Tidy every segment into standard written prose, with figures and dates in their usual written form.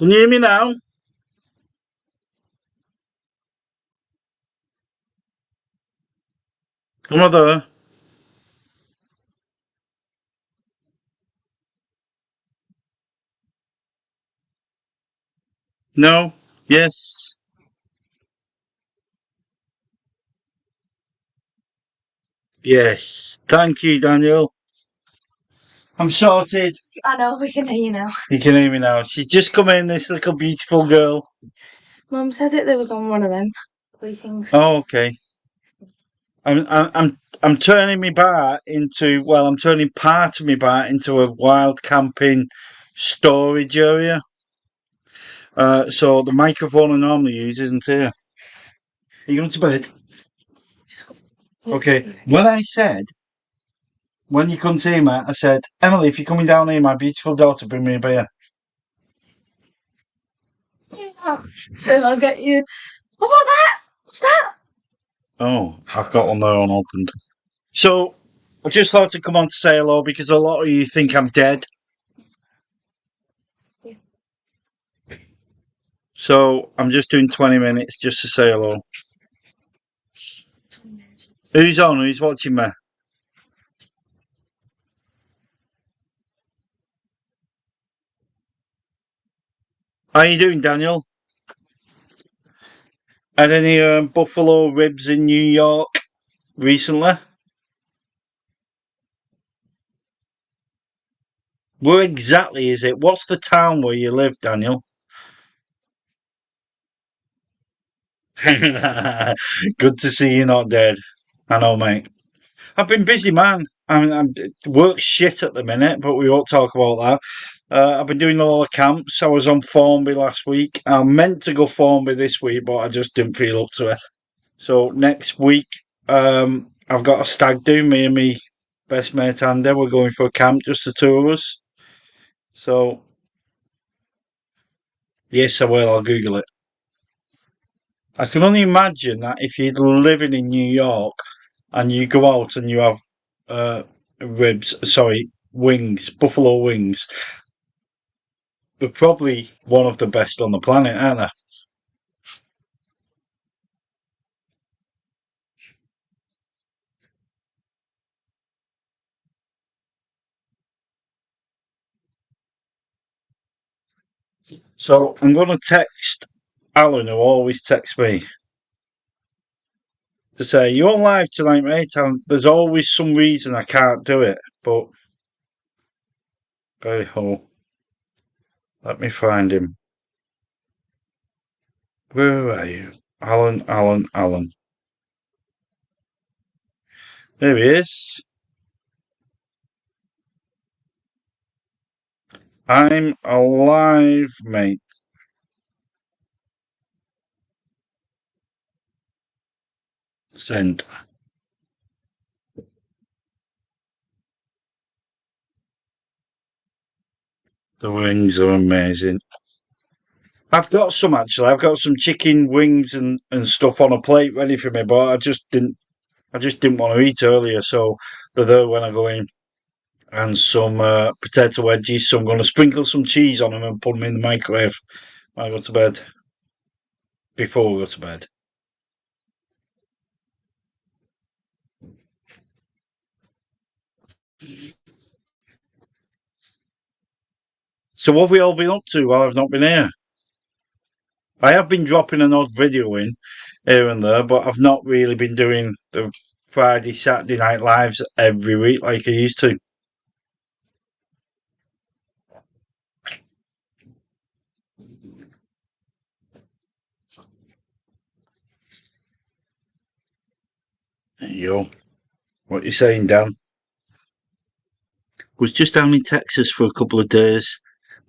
Can you hear me now? Am I there? No? Yes? Yes. Thank you, Daniel. I'm sorted. I know, we can hear you now. You can hear me now. She's just come in, this little beautiful girl. Mum said that there was on one of them blue things. Oh, okay. I'm turning my bar into, well, I'm turning part of my bar into a wild camping storage area. So the microphone I normally use isn't here. Are you going to bed? Okay. When you come to hear me, I said, Emily, if you're coming down here, my beautiful daughter, bring me a beer. Yeah. Then I'll get you. What about that? What's that? Oh, I've got one there unopened. So, I just thought to come on to say hello because a lot of you think I'm dead. Yeah. So, I'm just doing 20 minutes just to say hello. Who's on? Who's watching me? How you doing, Daniel? Had any buffalo ribs in New York recently? Where exactly is it? What's the town where you live, Daniel? Good to see you not dead. I know, mate. I've been busy, man. I'm work shit at the minute, but we won't talk about that. I've been doing a lot of camps. I was on Formby last week. I meant to go Formby this week, but I just didn't feel up to it. So next week, I've got a stag do. Me and me best mate Andy, we're going for a camp, just the two of us. So yes, I will. I'll Google it. I can only imagine that if you're living in New York and you go out and you have uh, wings, buffalo wings, they're probably one of the best on the planet, aren't they? So I'm going to text Alan, who always texts me, to say, "You're on live tonight, mate." And there's always some reason I can't do it, but hey ho, let me find him. Where are you? Alan, Alan, Alan. There he is. I'm alive, mate. Send. The wings are amazing. I've got some actually. I've got some chicken wings and stuff on a plate ready for me, but I just didn't want to eat earlier, so they're there when I go in. And some potato wedges. So I'm going to sprinkle some cheese on them and put them in the microwave when I go to bed. Before we go to bed. So what have we all been up to while I've not been here? I have been dropping an odd video in here and there, but I've not really been doing the Friday, Saturday night lives every week like I used to. There you go. What you saying, Dan? Was just down in Texas for a couple of days,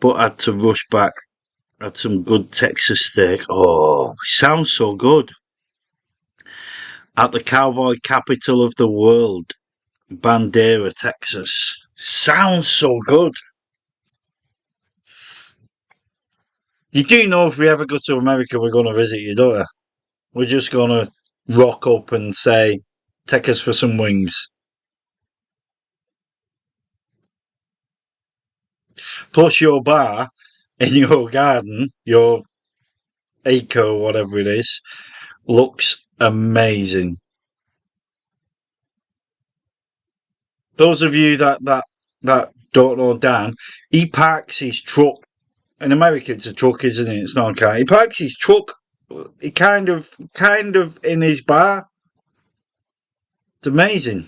but had to rush back. Had some good Texas steak. Oh, sounds so good. At the cowboy capital of the world, Bandera, Texas. Sounds so good. You do know if we ever go to America, we're going to visit you, don't you? We're just going to rock up and say, take us for some wings. Plus, your bar in your garden, your acre or whatever it is, looks amazing. Those of you that don't know Dan, he parks his truck. In America, it's a truck, isn't it? It's not a car. He parks his truck. He kind of in his bar. It's amazing.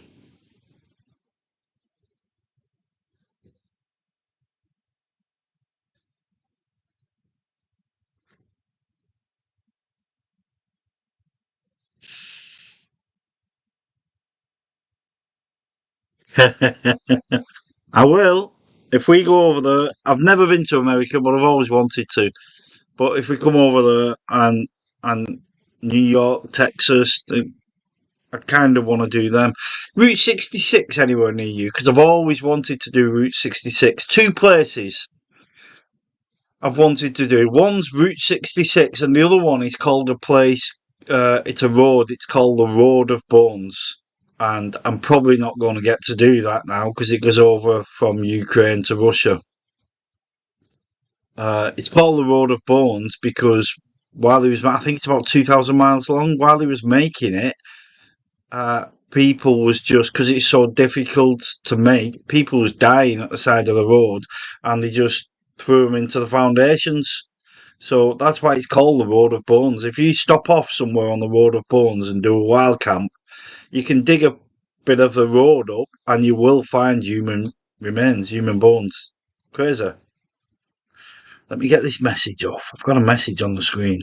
I will. If we go over there, I've never been to America, but I've always wanted to. But if we come over there and New York, Texas, I kind of want to do them. Route 66 anywhere near you because I've always wanted to do Route 66. Two places I've wanted to do. One's Route 66, and the other one is called a place. It's a road. It's called the Road of Bones. And I'm probably not going to get to do that now because it goes over from Ukraine to Russia. It's called the Road of Bones because while he was, I think it's about 2,000 miles long. While he was making it, people was just because it's so difficult to make. People was dying at the side of the road, and they just threw them into the foundations. So that's why it's called the Road of Bones. If you stop off somewhere on the Road of Bones and do a wild camp, you can dig a bit of the road up, and you will find human remains, human bones. Crazy. Let me get this message off. I've got a message on the screen.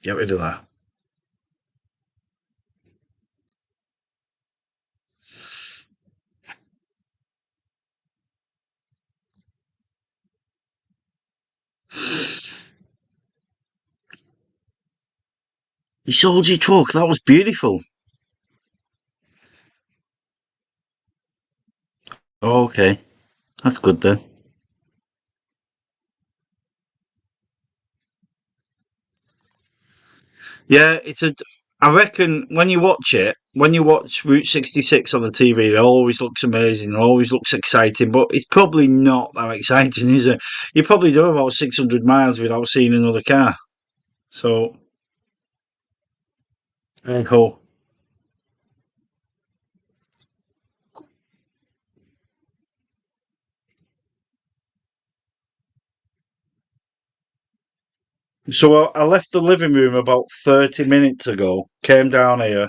Get rid of that. You sold your truck. That was beautiful. Oh, okay. That's good then. Yeah, it's a. I reckon when you watch it, when you watch Route 66 on the TV, it always looks amazing, it always looks exciting, but it's probably not that exciting, is it? You probably do about 600 miles without seeing another car. So, very cool. So I left the living room about 30 minutes ago, came down here,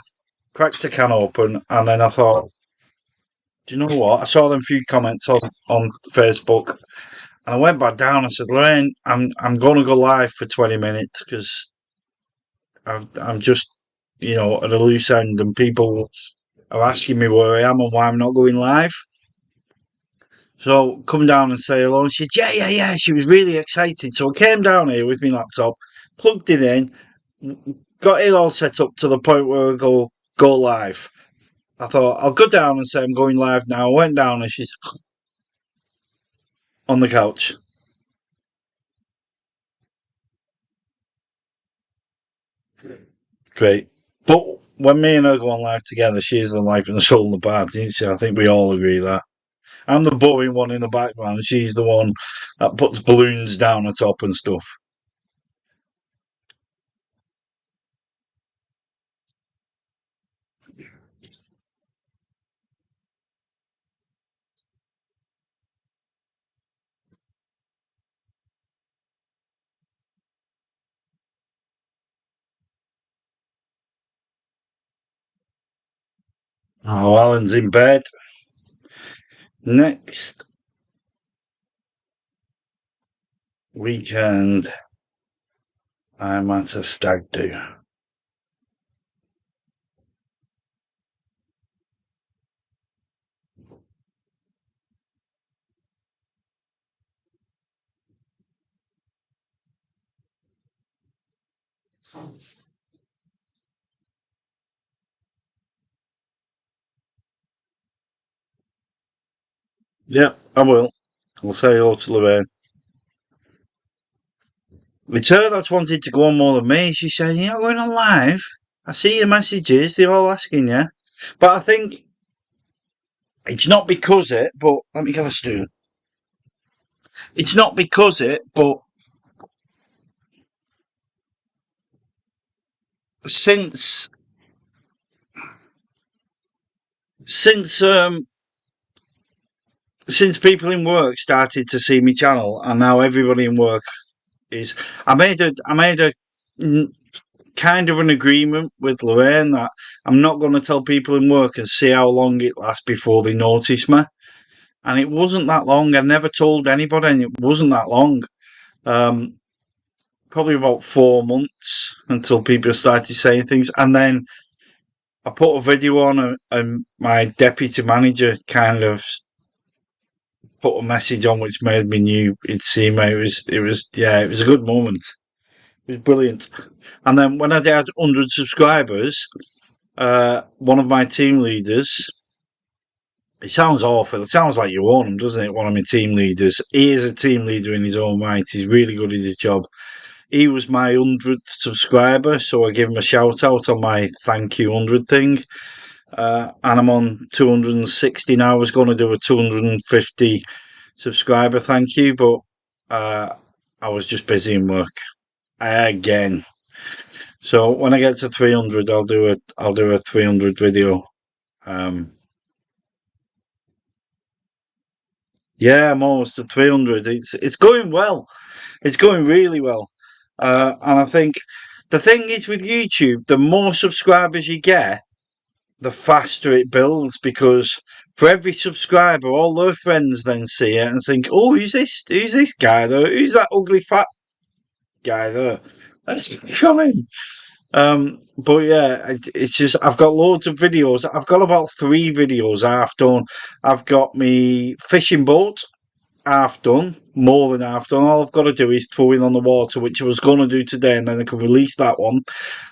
cracked a can open, and then I thought, do you know what? I saw them few comments on Facebook, and I went back down and said, Lorraine, I'm going to go live for 20 minutes because I'm just, at a loose end, and people are asking me where I am and why I'm not going live. So come down and say hello. And she said, yeah, yeah, yeah. She was really excited. So I came down here with my laptop, plugged it in, got it all set up to the point where I go live. I thought I'll go down and say I'm going live now. I went down and she's on the couch. Great. But when me and her go on live together, she's the life and the soul of the party, isn't she? I think we all agree that. I'm the boring one in the background, and she's the one that puts balloons down the top and stuff. Oh, Alan's in bed. Next weekend, I'm at a stag do. Yeah, I will. I'll say hello to Lorraine. It's her that's wanted to go on more than me. She's saying, you're not going on live. I see your messages, they're all asking you. But I think It's not because it, but let me get a student. It's not because it, but since since um since people in work started to see me channel, and now everybody in work is. I made a kind of an agreement with Lorraine that I'm not going to tell people in work and see how long it lasts before they notice me. And it wasn't that long. I never told anybody, and it wasn't that long. Um, Probably about 4 months until people started saying things, and then I put a video on, and my deputy manager kind of put a message on which made me knew he'd see me. It was a good moment. It was brilliant. And then when I had 100 subscribers, one of my team leaders, it sounds awful. It sounds like you own him, doesn't it? One of my team leaders. He is a team leader in his own right. He's really good at his job. He was my 100th subscriber, so I give him a shout out on my thank you 100 thing. And I'm on 260 now. I was going to do a 250 subscriber thank you, but I was just busy in work again. So when I get to 300, I'll do a 300 video. Yeah, I'm almost at 300. It's going well. It's going really well. And I think the thing is with YouTube, the more subscribers you get, the faster it builds, because for every subscriber, all their friends then see it and think, "Oh, who's this? Who's this guy there? Who's that ugly fat guy there? Let's come in." But yeah, it's just I've got loads of videos. I've got about 3 videos half done. I've got me fishing boat half done, more than half done. All I've got to do is throw in on the water, which I was going to do today, and then I can release that one.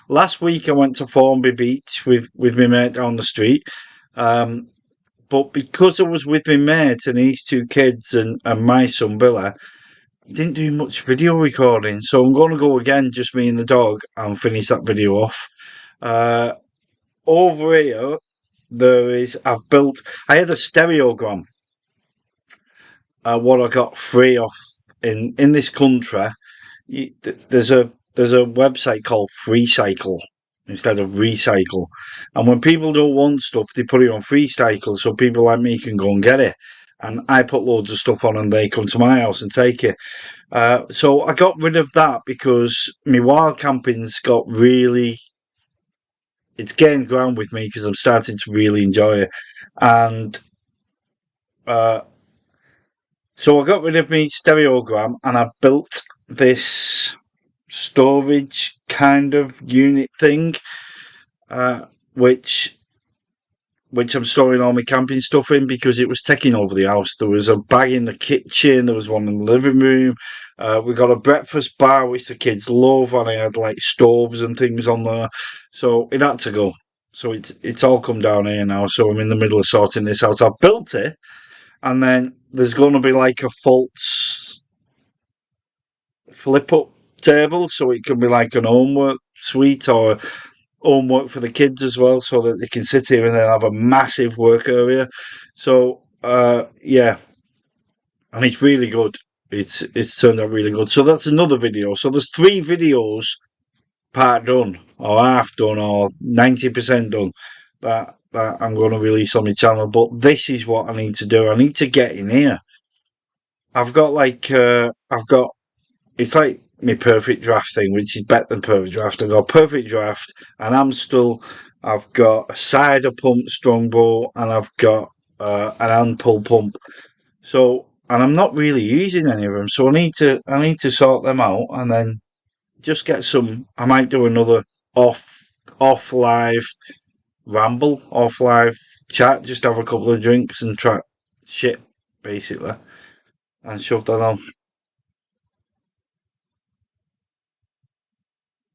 Last week I went to Formby Beach with my mate down the street. But because I was with my mate and these 2 kids and my son Billy, I didn't do much video recording. So I'm going to go again, just me and the dog, and finish that video off. Over here, I had a stereogram, what I got free off in this country. There's a website called FreeCycle instead of Recycle, and when people don't want stuff, they put it on FreeCycle, so people like me can go and get it. And I put loads of stuff on, and they come to my house and take it. So I got rid of that because my wild camping's got really. It's gained ground with me because I'm starting to really enjoy it, and so I got rid of my stereogram, and I built this storage kind of unit thing, which I'm storing all my camping stuff in because it was taking over the house. There was a bag in the kitchen, there was one in the living room. We got a breakfast bar which the kids love, and I had like stoves and things on there, so it had to go. So it's all come down here now. So I'm in the middle of sorting this out. I've built it, and then there's going to be like a false flip up table, so it can be like an homework suite or homework for the kids as well, so that they can sit here and then have a massive work area. So yeah, and it's really good. It's turned out really good. So that's another video. So there's 3 videos, part done or half done or 90% done, that I'm going to release on my channel. But this is what I need to do. I need to get in here. I've got it's like my perfect draft thing, which is better than perfect draft. I've got perfect draft, and I've got a cider pump, Strongbow, and I've got an hand pull pump. So, and I'm not really using any of them, so I need to sort them out, and then just get some. I might do another off live ramble, off live chat, just have a couple of drinks and try shit basically, and shove that on.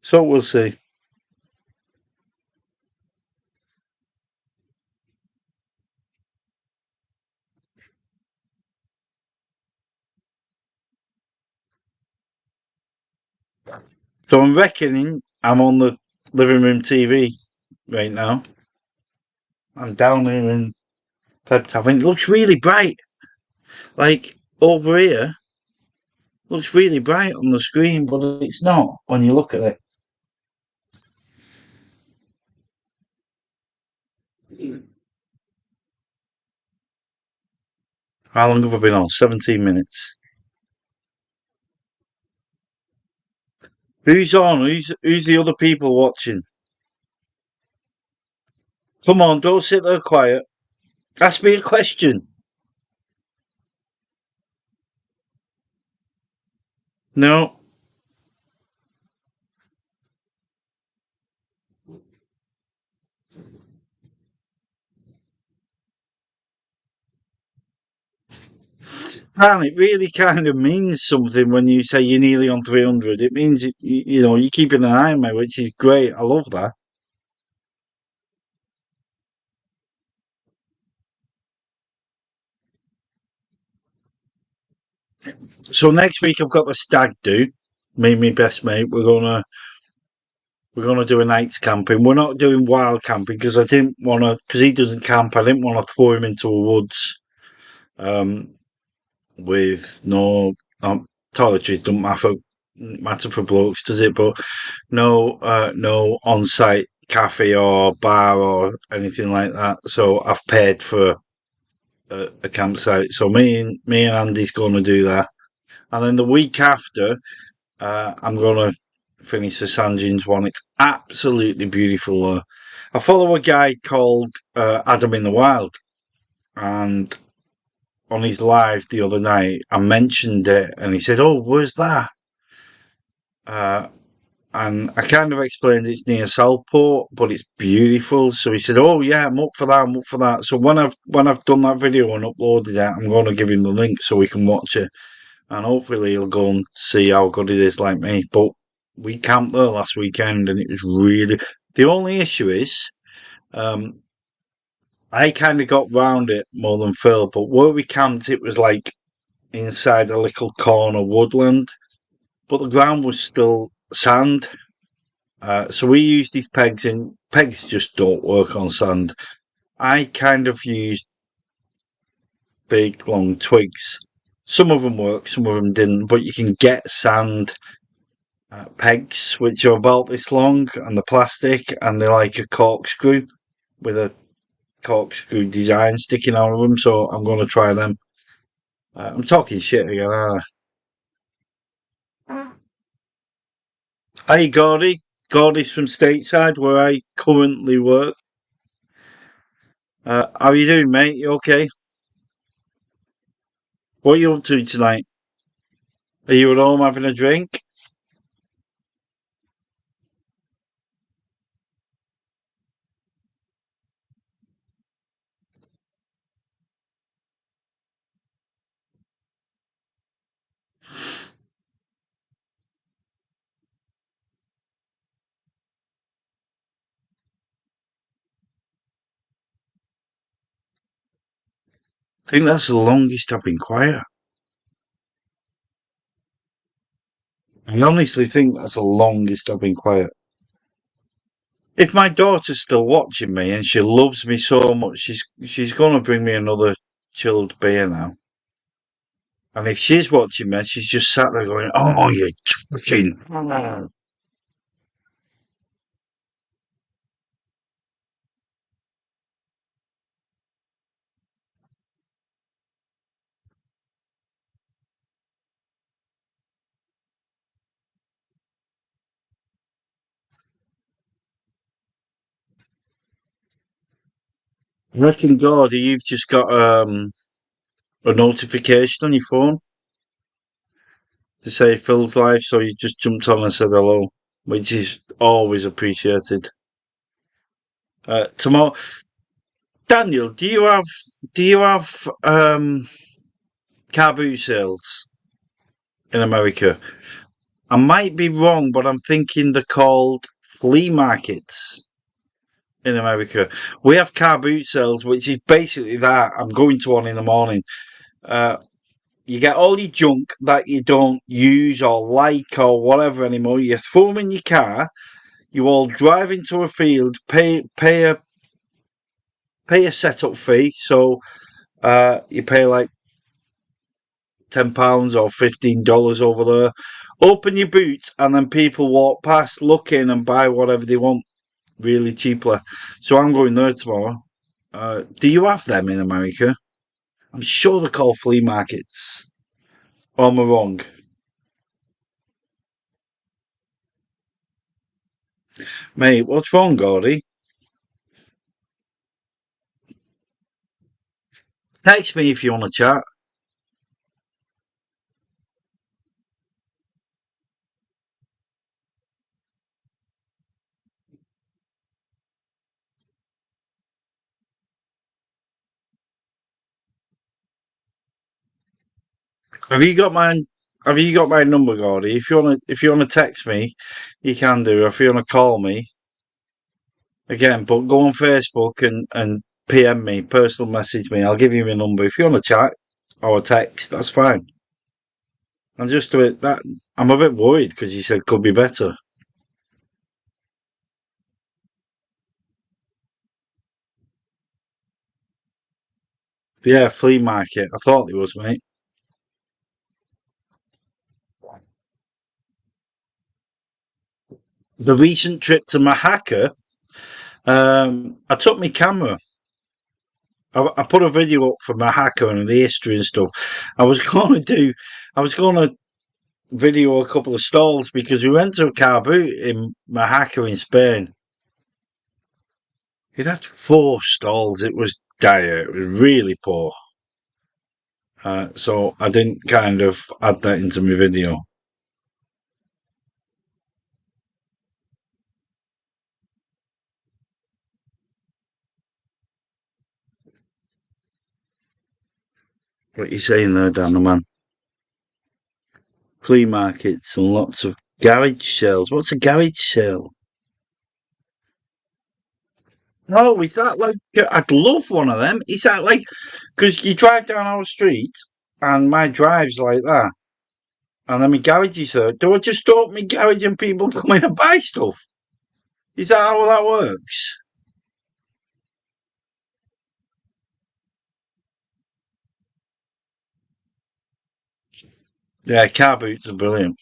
So we'll see. So I'm reckoning I'm on the living room TV right now. I'm down here in Peb Tavern. It looks really bright. Like over here, looks really bright on the screen, but it's not when you look at it. How long have I been on? 17 minutes. Who's on? Who's the other people watching? Come on, don't sit there quiet. Ask me a question. No. Man, it really kind of means something when you say you're nearly on 300. It means, you're keeping an eye on me, which is great. I love that. So next week I've got the stag do. Me and my best mate. We're gonna do a night's camping. We're not doing wild camping because I didn't want to. Because he doesn't camp. I didn't want to throw him into a woods. Um, with no toiletries don't matter for blokes, does it? But no on-site cafe or bar or anything like that. So I've paid for a campsite. So me and Andy's going to do that, and then the week after, I'm going to finish the St John's one. It's absolutely beautiful. I follow a guy called Adam in the Wild, and on his live the other night, I mentioned it, and he said, "Oh, where's that?" Uh, and I kind of explained it's near Southport, but it's beautiful. So he said, "Oh yeah, I'm up for that. I'm up for that." So when I've done that video and uploaded it, I'm going to give him the link so he can watch it, and hopefully he'll go and see how good it is like me. But we camped there last weekend, and it was really. The only issue is, um, I kind of got round it more than Phil, but where we camped, it was like inside a little corner woodland, but the ground was still sand. So we used these pegs in. Pegs just don't work on sand. I kind of used big long twigs. Some of them work, some of them didn't, but you can get sand pegs which are about this long and the plastic, and they're like a corkscrew with a corkscrew design sticking out of them. So I'm going to try them. I'm talking shit again, aren't I? Hey, Gordy. Gordy's from Stateside, where I currently work. How you doing, mate? You okay? What are you up to tonight? Are you at home having a drink? I think that's the longest I've been quiet. I honestly think that's the longest I've been quiet. If my daughter's still watching me and she loves me so much, she's gonna bring me another chilled beer now. And if she's watching me, she's just sat there going, "Oh, you fucking." I reckon, God, you've just got a notification on your phone to say Phil's live, so you just jumped on and said hello, which is always appreciated. Tomorrow, Daniel, do you have car boot sales in America? I might be wrong, but I'm thinking they're called flea markets in America. We have car boot sales, which is basically that. I'm going to one in the morning. Uh, you get all your junk that you don't use or like or whatever anymore. You throw them in your car. You all drive into a field, pay a pay a setup fee. So you pay like £10 or $15 over there. Open your boot, and then people walk past, look in, and buy whatever they want really cheaply. So I'm going there tomorrow. Do you have them in America? I'm sure they're called flea markets. Or am I wrong? Mate, what's wrong, Gordy? Text me if you want to chat. Have you got my Have you got my number, Gordy? If you wanna text me, you can do. If you wanna call me again, but go on Facebook and PM me, personal message me. I'll give you my number. If you want to chat or text, that's fine. I'm just a bit that I'm a bit worried because you said could be better. Yeah, flea market. I thought it was, mate. The recent trip to Mahaka, I took my camera. I put a video up for Mahaka and the history and stuff. I was gonna do, I was gonna video a couple of stalls because we went to a car boot in Mahaka in Spain. It had 4 stalls. It was dire. It was really poor. So I didn't kind of add that into my video. What you saying there, Dan the man? Flea markets and lots of garage sales. What's a garage sale? Oh, is that like? I'd love one of them. Is that like? Because you drive down our street, and my drive's like that, and then my garage is there. Do I just open my garage and people come in and buy stuff? Is that how that works? Yeah, car boots are brilliant.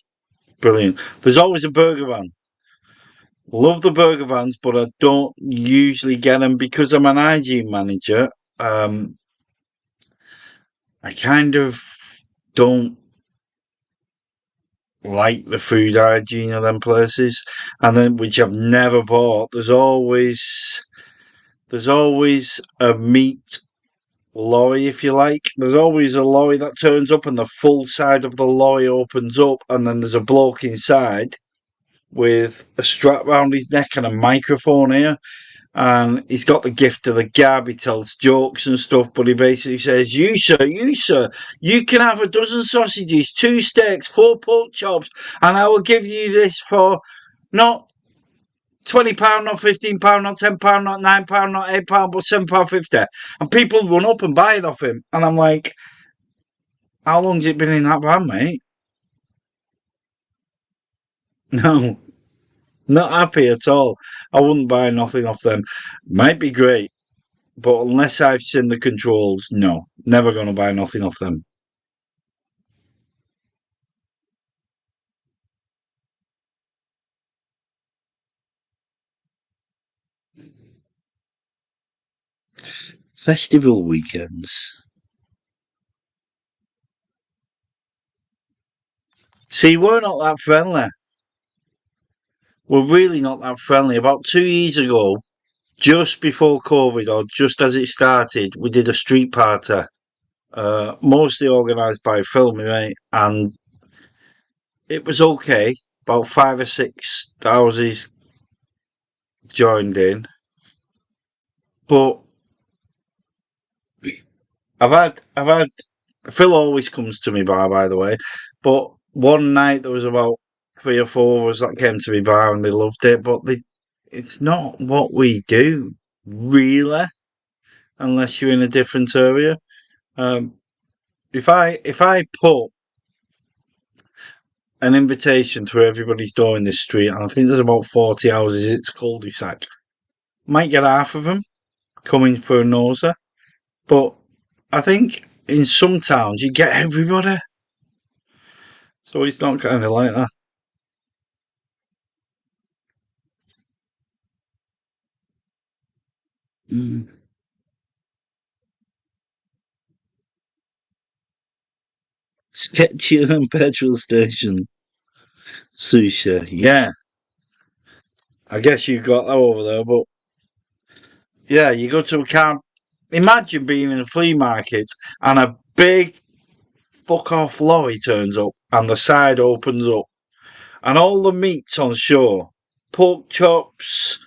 Brilliant. There's always a burger van. Love the burger vans, but I don't usually get them because I'm an hygiene manager. I kind of don't like the food hygiene of them places, and then which I've never bought. There's always a meat lorry, if you like. There's always a lorry that turns up, and the full side of the lorry opens up, and then there's a bloke inside with a strap round his neck and a microphone here. And he's got the gift of the gab. He tells jokes and stuff, but he basically says, you, sir, you can have a dozen sausages, 2 steaks, 4 pork chops, and I will give you this for not £20, not £15, not £10, not £9, not £8, but £7.50. And people run up and buy it off him. And I'm like, how long's it been in that van, mate? No, not happy at all. I wouldn't buy nothing off them. Might be great. But unless I've seen the controls, no, never going to buy nothing off them. Festival weekends. See, we're not that friendly. We're really not that friendly. About 2 years ago, just before COVID or just as it started, we did a street party, mostly organised by Filmy, right? And it was okay. About 5 or 6 houses joined in, but I've had Phil always comes to me bar, by the way. But one night there was about 3 or 4 of us that came to me bar and they loved it. But it's not what we do, really, unless you're in a different area. Um, if I put an invitation through everybody's door in this street, and I think there's about 40 houses, it's cul-de-sac, might get half of them. coming for a noser. But I think in some towns you get everybody. So it's not kind of like that. Mm. Sketchier than petrol station sushi. Yeah, I guess you got that over there, but yeah, you go to a camp. Imagine being in a flea market and a big fuck off lorry turns up and the side opens up and all the meat's on shore. Pork chops,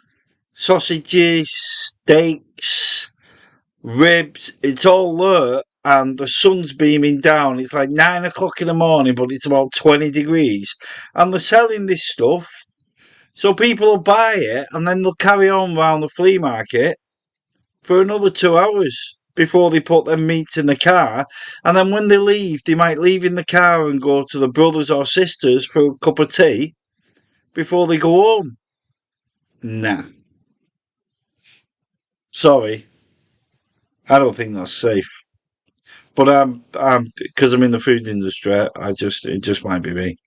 sausages, steaks, ribs, it's all there and the sun's beaming down. It's like 9 o'clock in the morning, but it's about 20 degrees. And they're selling this stuff. So people will buy it and then they'll carry on round the flea market for another 2 hours before they put their meats in the car. And then when they leave, they might leave in the car and go to the brothers or sisters for a cup of tea before they go home. Nah. Sorry. I don't think that's safe. But because I'm in the food industry, it just might be me.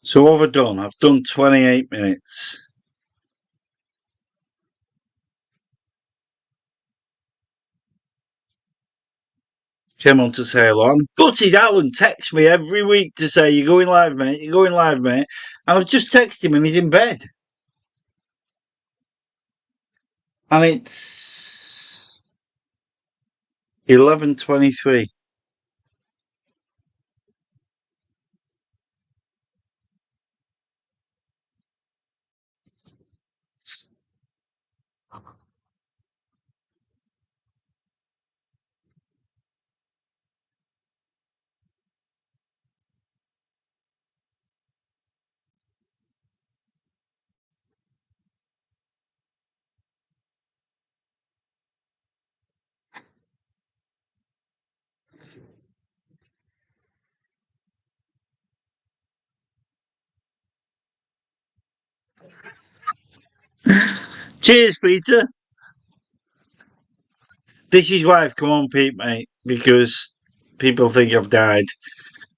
So what have I done? I've done 28 minutes. Came on to say hello. And Gutted Alan texts me every week to say, you're going live, mate. You're going live, mate. And I've just texted him and he's in bed. And it's 11:23. Cheers, Peter. This is why I've come on, Pete, mate, because people think I've died.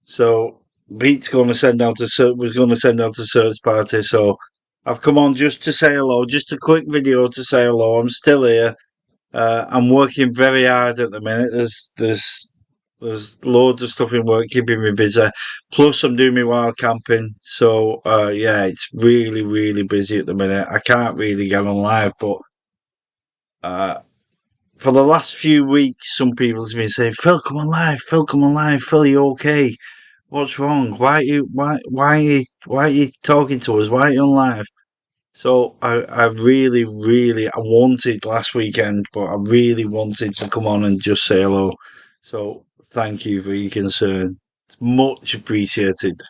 So Pete's going to send out was going to send out a search party. So I've come on just to say hello, just a quick video to say hello. I'm still here. I'm working very hard at the minute. There's loads of stuff in work keeping me busy. Plus, I'm doing my wild camping. So yeah, it's really really busy at the minute. I can't really get on live, but uh, for the last few weeks, some people have been saying, "Phil, come on live. Phil, come on live. Phil, you okay? What's wrong? Why are you talking to us? Why are you on live?" So I really, really, I wanted last weekend, but I really wanted to come on and just say hello. So thank you for your concern. It's much appreciated.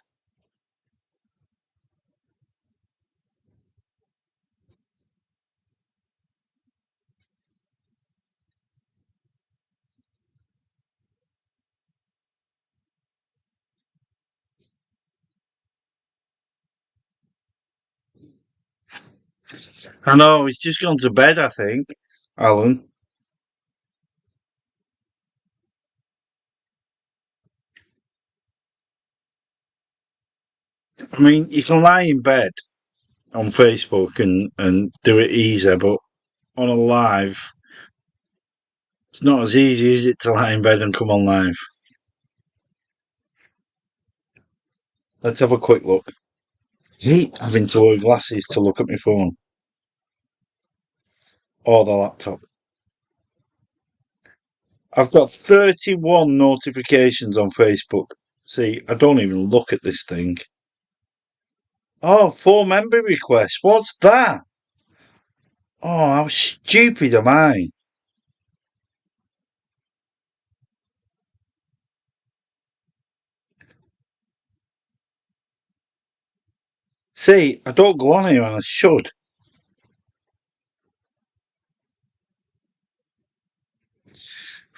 I know, he's just gone to bed, I think, Alan. I mean, you can lie in bed on Facebook and do it easy, but on a live, it's not as easy, is it, to lie in bed and come on live? Let's have a quick look. I hate having to wear glasses to look at my phone or the laptop. I've got 31 notifications on Facebook. See, I don't even look at this thing. Oh, 4 member requests. What's that? Oh, how stupid am I? See, I don't go on here and I should.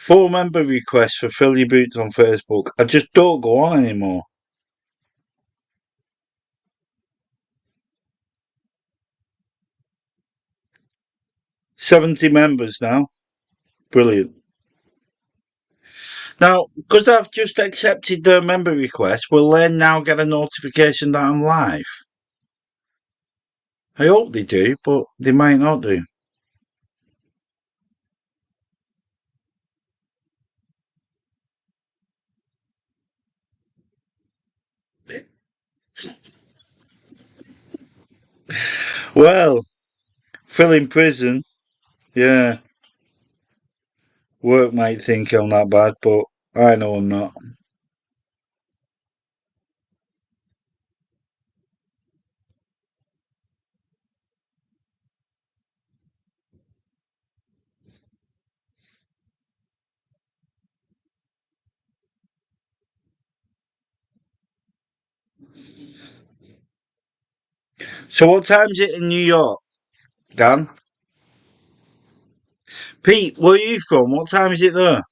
4 member requests for Fill Your Boots on Facebook. I just don't go on anymore. $70 members now. Brilliant. Now, because I've just accepted their member request, will they now get a notification that I'm live? I hope they do, but they might not do. Well, Phil in prison, yeah. Work might think I'm that bad, but I know I'm not. So what time's it in New York, Dan? Pete, where are you from? What time is it there?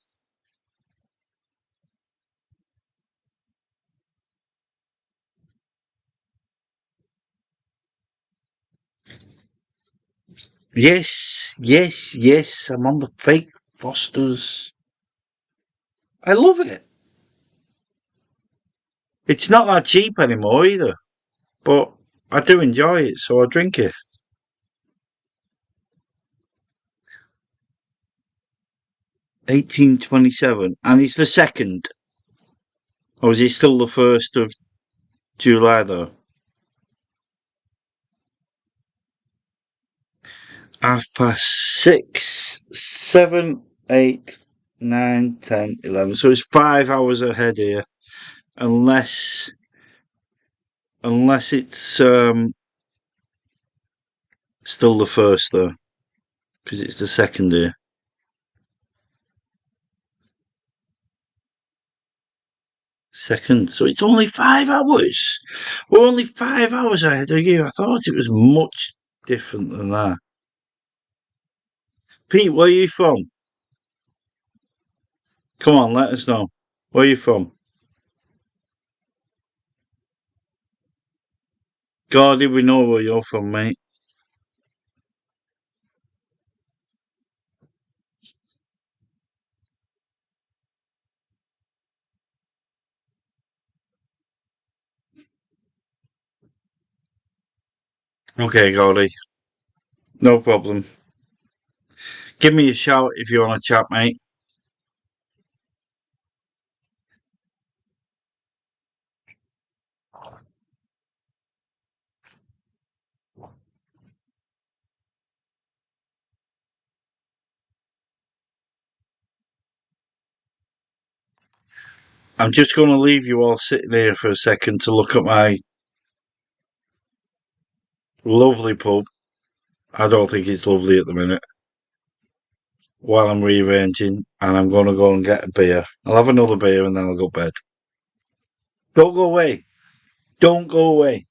Yes, yes, yes. I'm on the fake Fosters. I love it. It's not that cheap anymore either, but I do enjoy it, so I drink it. 1827, and it's the second, or is it still the 1st of July though? Half past 6, 7, 8, 9, 10, 11. So it's 5 hours ahead here, unless it's still the first though, because it's the second here. Second, so it's only 5 hours. We're only 5 hours ahead of you. I thought it was much different than that. Pete, where are you from? Come on, let us know. Where are you from? God, we know where you're from, mate. Okay, Gordy, no problem. Give me a shout if you want to chat, mate. I'm just going to leave you all sitting here for a second to look at my lovely pub. I don't think it's lovely at the minute while I'm rearranging, and I'm going to go and get a beer. I'll have another beer and then I'll go to bed. Don't go away. Don't go away.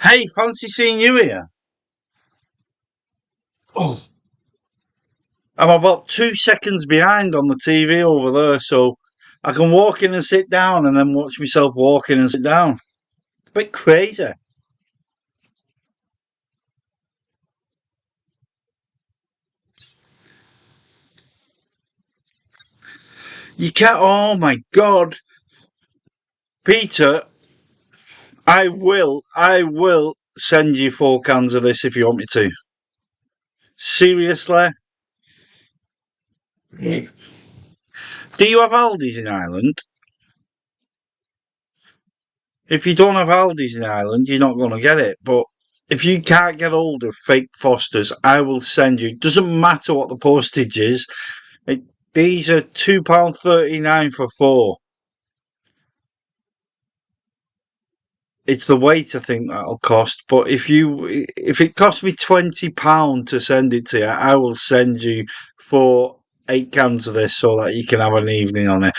Hey, fancy seeing you here? Oh, I'm about 2 seconds behind on the TV over there, so I can walk in and sit down and then watch myself walk in and sit down. A bit crazy. You can't, oh my god. Peter, I will send you 4 cans of this if you want me to. Seriously? Do you have Aldi's in Ireland? If you don't have Aldi's in Ireland, you're not going to get it. But if you can't get hold of fake Fosters, I will send you. Doesn't matter what the postage is. It, these are £2.39 for 4. It's the weight I think that'll cost. But if it costs me £20 to send it to you, I will send you for 8 cans of this so that you can have an evening on it.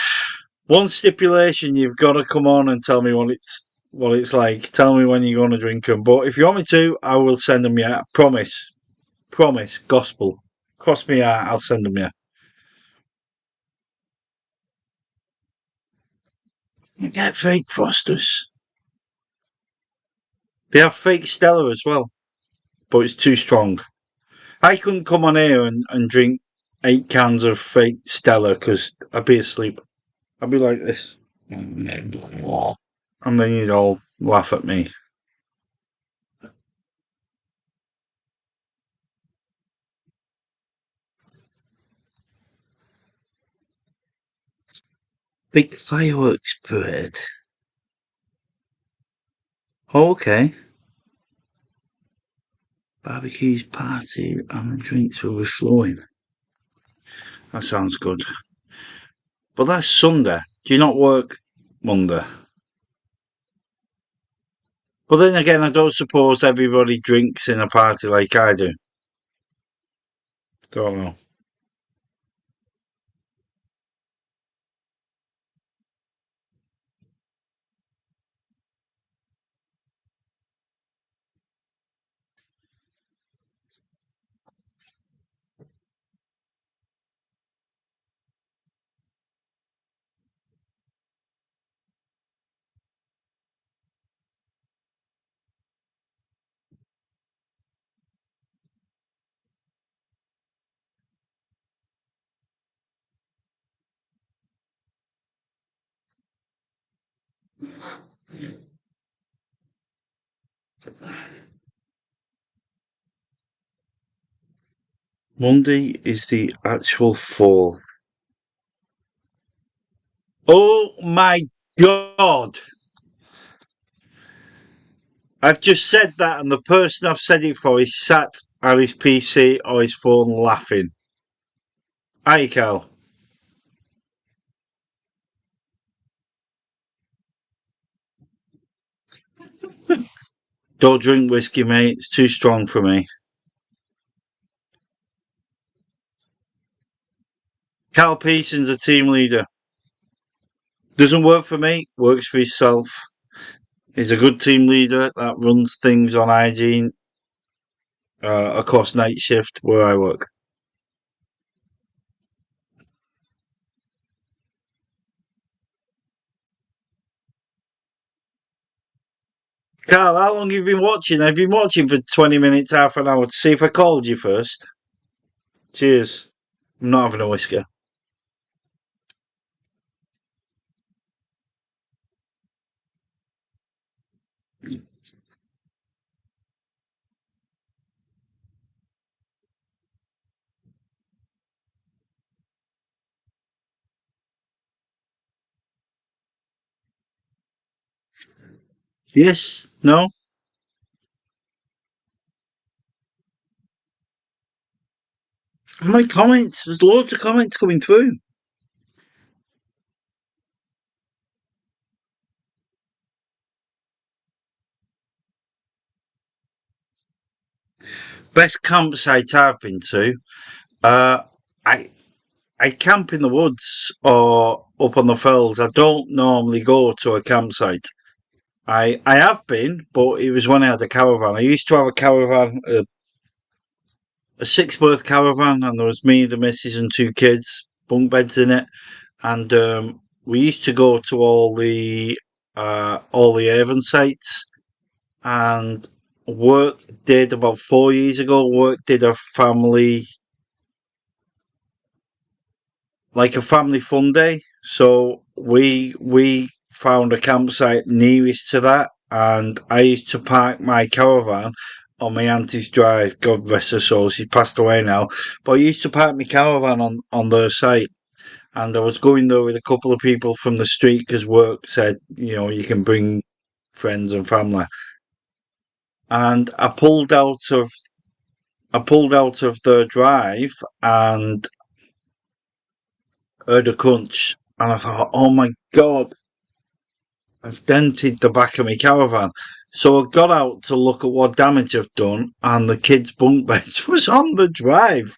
One stipulation: you've got to come on and tell me what it's like. Tell me when you're going to drink them. But if you want me to, I will send them. Yeah, promise, promise, gospel. Cross me out, I'll send them. Yeah. You get fake Fosters. They have fake Stella as well, but it's too strong. I couldn't come on here and drink 8 cans of fake Stella because I'd be asleep. I'd be like this. And then you'd all laugh at me. Big fireworks parade. Oh, okay. Barbecues, party, and the drinks will be flowing. That sounds good. But that's Sunday. Do you not work Monday? But then again, I don't suppose everybody drinks in a party like I do. Don't know. Monday is the actual fall. Oh my god! I've just said that, and the person I've said it for is sat at his PC or his phone laughing. Hi, Cal. Don't drink whiskey, mate. It's too strong for me. Cal Pearson's a team leader. Doesn't work for me, works for himself. He's a good team leader that runs things on hygiene across night shift where I work. Carl, how long have you been watching? I've been watching for 20 minutes, half an hour to see if I called you first. Cheers. I'm not having a whisker. Yes? No? How many comments? There's loads of comments coming through. Best campsite I've been to. Uh, I I camp in the woods or up on the fells. I don't normally go to a campsite. I have been, but it was when I had a caravan. I used to have a caravan, a six-berth caravan, and there was me, the missus, and two kids, bunk beds in it, and we used to go to all the Avon sites, and work did about 4 years ago. Work did a family like a family fun day, so we found a campsite nearest to that, and I used to park my caravan on my auntie's drive. God rest her soul, she's passed away now. But I used to park my caravan on their site, and I was going there with a couple of people from the street because work said, you can bring friends and family. And I pulled out of the drive and heard a crunch, and I thought, oh my god, I've dented the back of my caravan. So I got out to look at what damage I've done, and the kids' bunk beds was on the drive.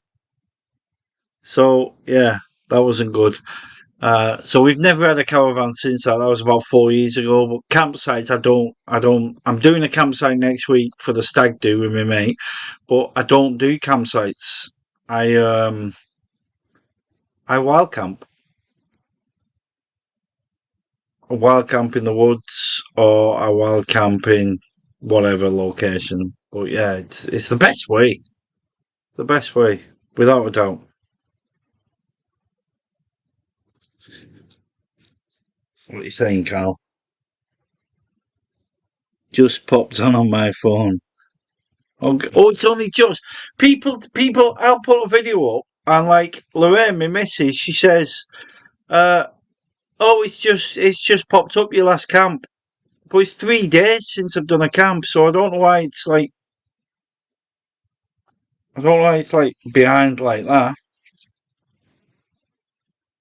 So yeah, that wasn't good. So we've never had a caravan since that. That was about 4 years ago. But campsites, I don't. I'm doing a campsite next week for the stag do with my mate, but I don't do campsites. I I wild camp. A wild camp in the woods or a wild camp in whatever location. But yeah, it's the best way. The best way, without a doubt. What are you saying, Carl? Just popped on my phone. Oh, it's only just people. I'll put a video up, and like Lorraine, my missus, she says, uh, "Oh, it's just popped up your last camp." But it's 3 days since I've done a camp, so I don't know why it's like behind like that.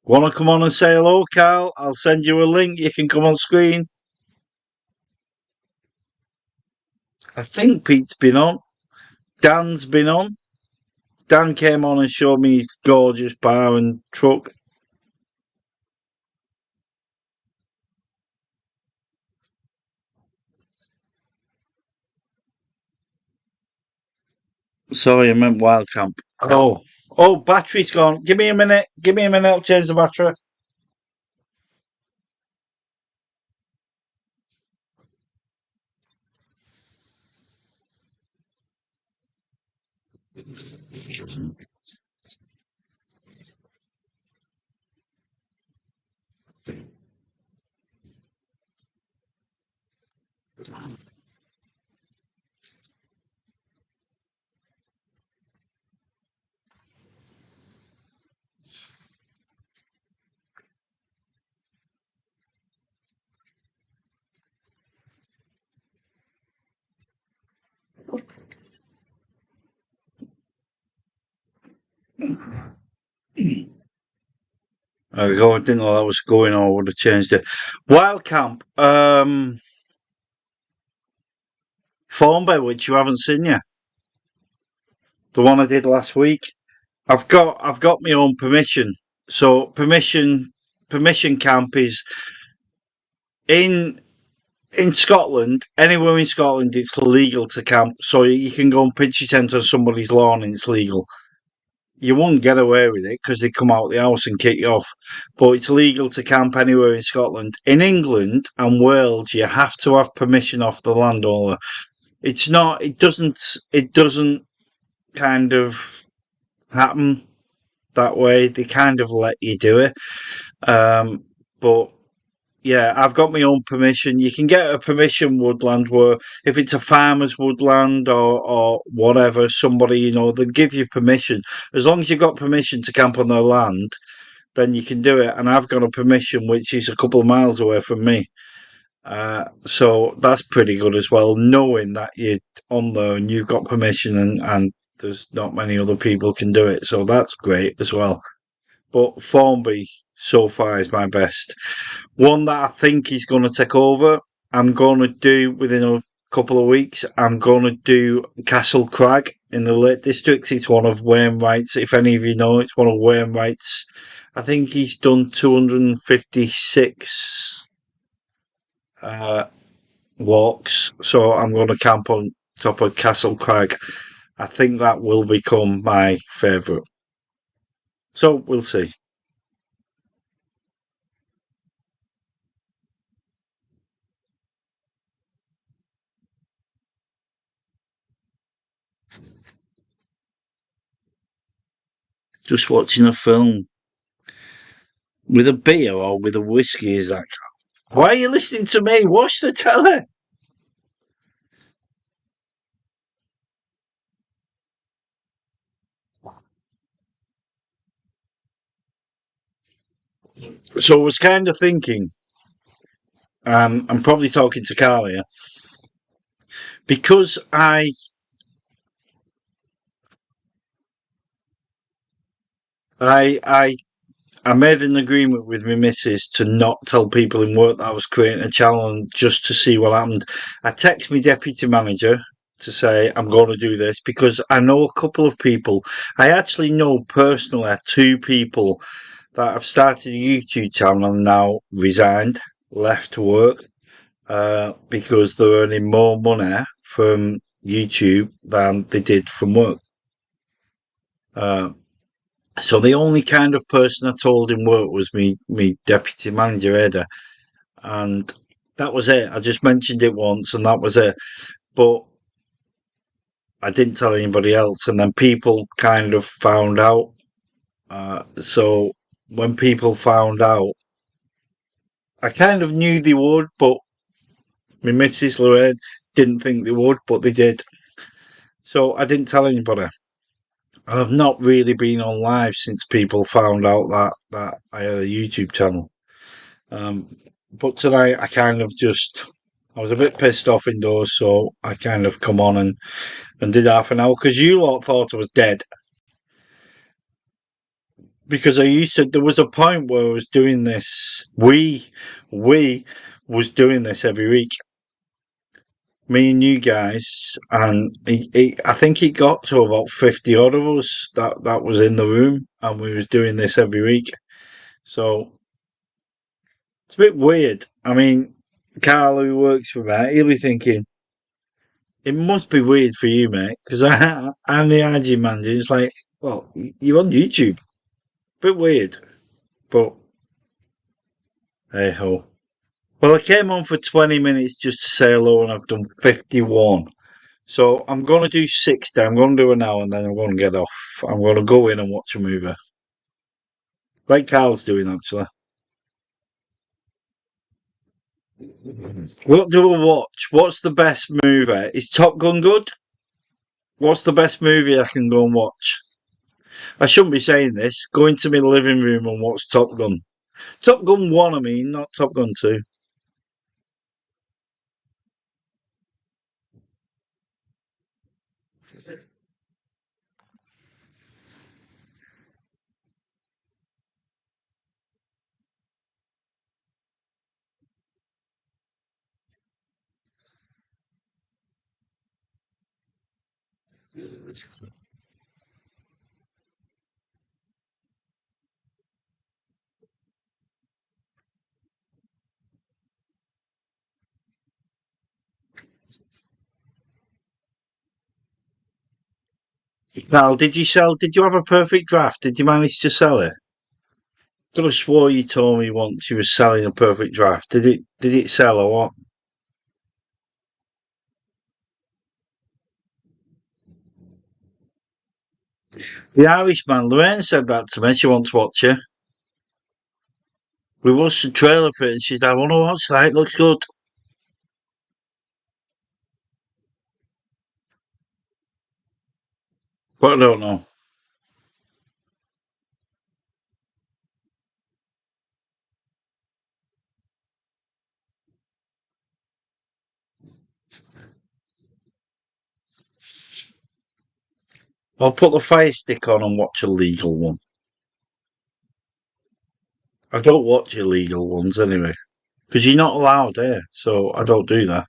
Want to come on and say hello, Carl? I'll send you a link. You can come on screen. I think Pete's been on. Dan's been on. Dan came on and showed me his gorgeous bar and truck. Sorry, I meant wild camp. Oh, battery's gone. Give me a minute. Give me a minute. I'll change the battery. There we go. I didn't know that was going on. I would have changed it. Wild camp. Formby, which you haven't seen yet. The one I did last week. I've got my own permission. So permission camp is in Scotland. Anywhere in Scotland, it's legal to camp. So you can go and pitch your tent on somebody's lawn, and it's legal. You won't get away with it because they come out the house and kick you off. But it's legal to camp anywhere in Scotland. In England and Wales, you have to have permission off the landowner. It's not. It doesn't. It doesn't kind of happen that way. They kind of let you do it. But yeah, I've got my own permission. You can get a permission woodland where if it's a farmer's woodland or whatever, somebody, they'll give you permission. As long as you've got permission to camp on their land, then you can do it. And I've got a permission which is a couple of miles away from me. So that's pretty good as well, knowing that you're on there and you've got permission and there's not many other people can do it. So that's great as well. But Formby so far is my best. One that I think is going to take over, I'm going to do within a couple of weeks, I'm going to do Castle Crag in the Lake District. It's one of Wainwright's, if any of you know, it's one of Wainwright's I think he's done 256 uh, walks. So I'm going to camp on top of Castle Crag. I think that will become my favourite. So we'll see. Just watching a film with a beer or with a whiskey, is that? Why are you listening to me? Watch the telly. So I was kind of thinking, I'm probably talking to Carl here, because I I made an agreement with my missus to not tell people in work that I was creating a channel just to see what happened. I text my deputy manager to say I'm going to do this because I know a couple of people. I actually know personally two people that have started a YouTube channel and now resigned, left to work, because they're earning more money from YouTube than they did from work. Uh, so the only kind of person I told in work was me deputy manager Ada, and that was it. I just mentioned it once, and that was it. But I didn't tell anybody else, and then people kind of found out. So when people found out, I kind of knew they would, but my Mrs. Lorraine didn't think they would, but they did. So I didn't tell anybody. And I've not really been on live since people found out that I had a YouTube channel. But tonight I kind of just I was a bit pissed off indoors, so I kind of come on and did half an hour because you lot thought I was dead. Because I used to, there was a point where I was doing this. We was doing this every week. Me and you guys, and I think it got to about 50 odd of us that was in the room, and we was doing this every week. So it's a bit weird. I mean, Carl, who works for me, he'll be thinking, it must be weird for you, mate, because I'm the IG manager. It's like, well, you're on YouTube. Bit weird, but hey ho. Well, I came on for 20 minutes just to say hello, and I've done 51. So I'm going to do 60. I'm going to do an hour, and then I'm going to get off. I'm going to go in and watch a movie. Like Carl's doing, actually. What do I watch? What's the best movie? Is Top Gun good? What's the best movie I can go and watch? I shouldn't be saying this. Go into my living room and watch Top Gun. Top Gun 1, I mean, not Top Gun 2. Now, did you have a perfect draft? Did you manage to sell it? Could have swore you told me once you were selling a perfect draft. Did it sell or what? The Irishman, Lorraine said that to me. She wants to watch it. We watched the trailer for it and she's like, I want to watch that. It looks good. But I don't know. I'll put the Fire Stick on and watch a legal one. I don't watch illegal ones anyway. Because you're not allowed here. So I don't do that.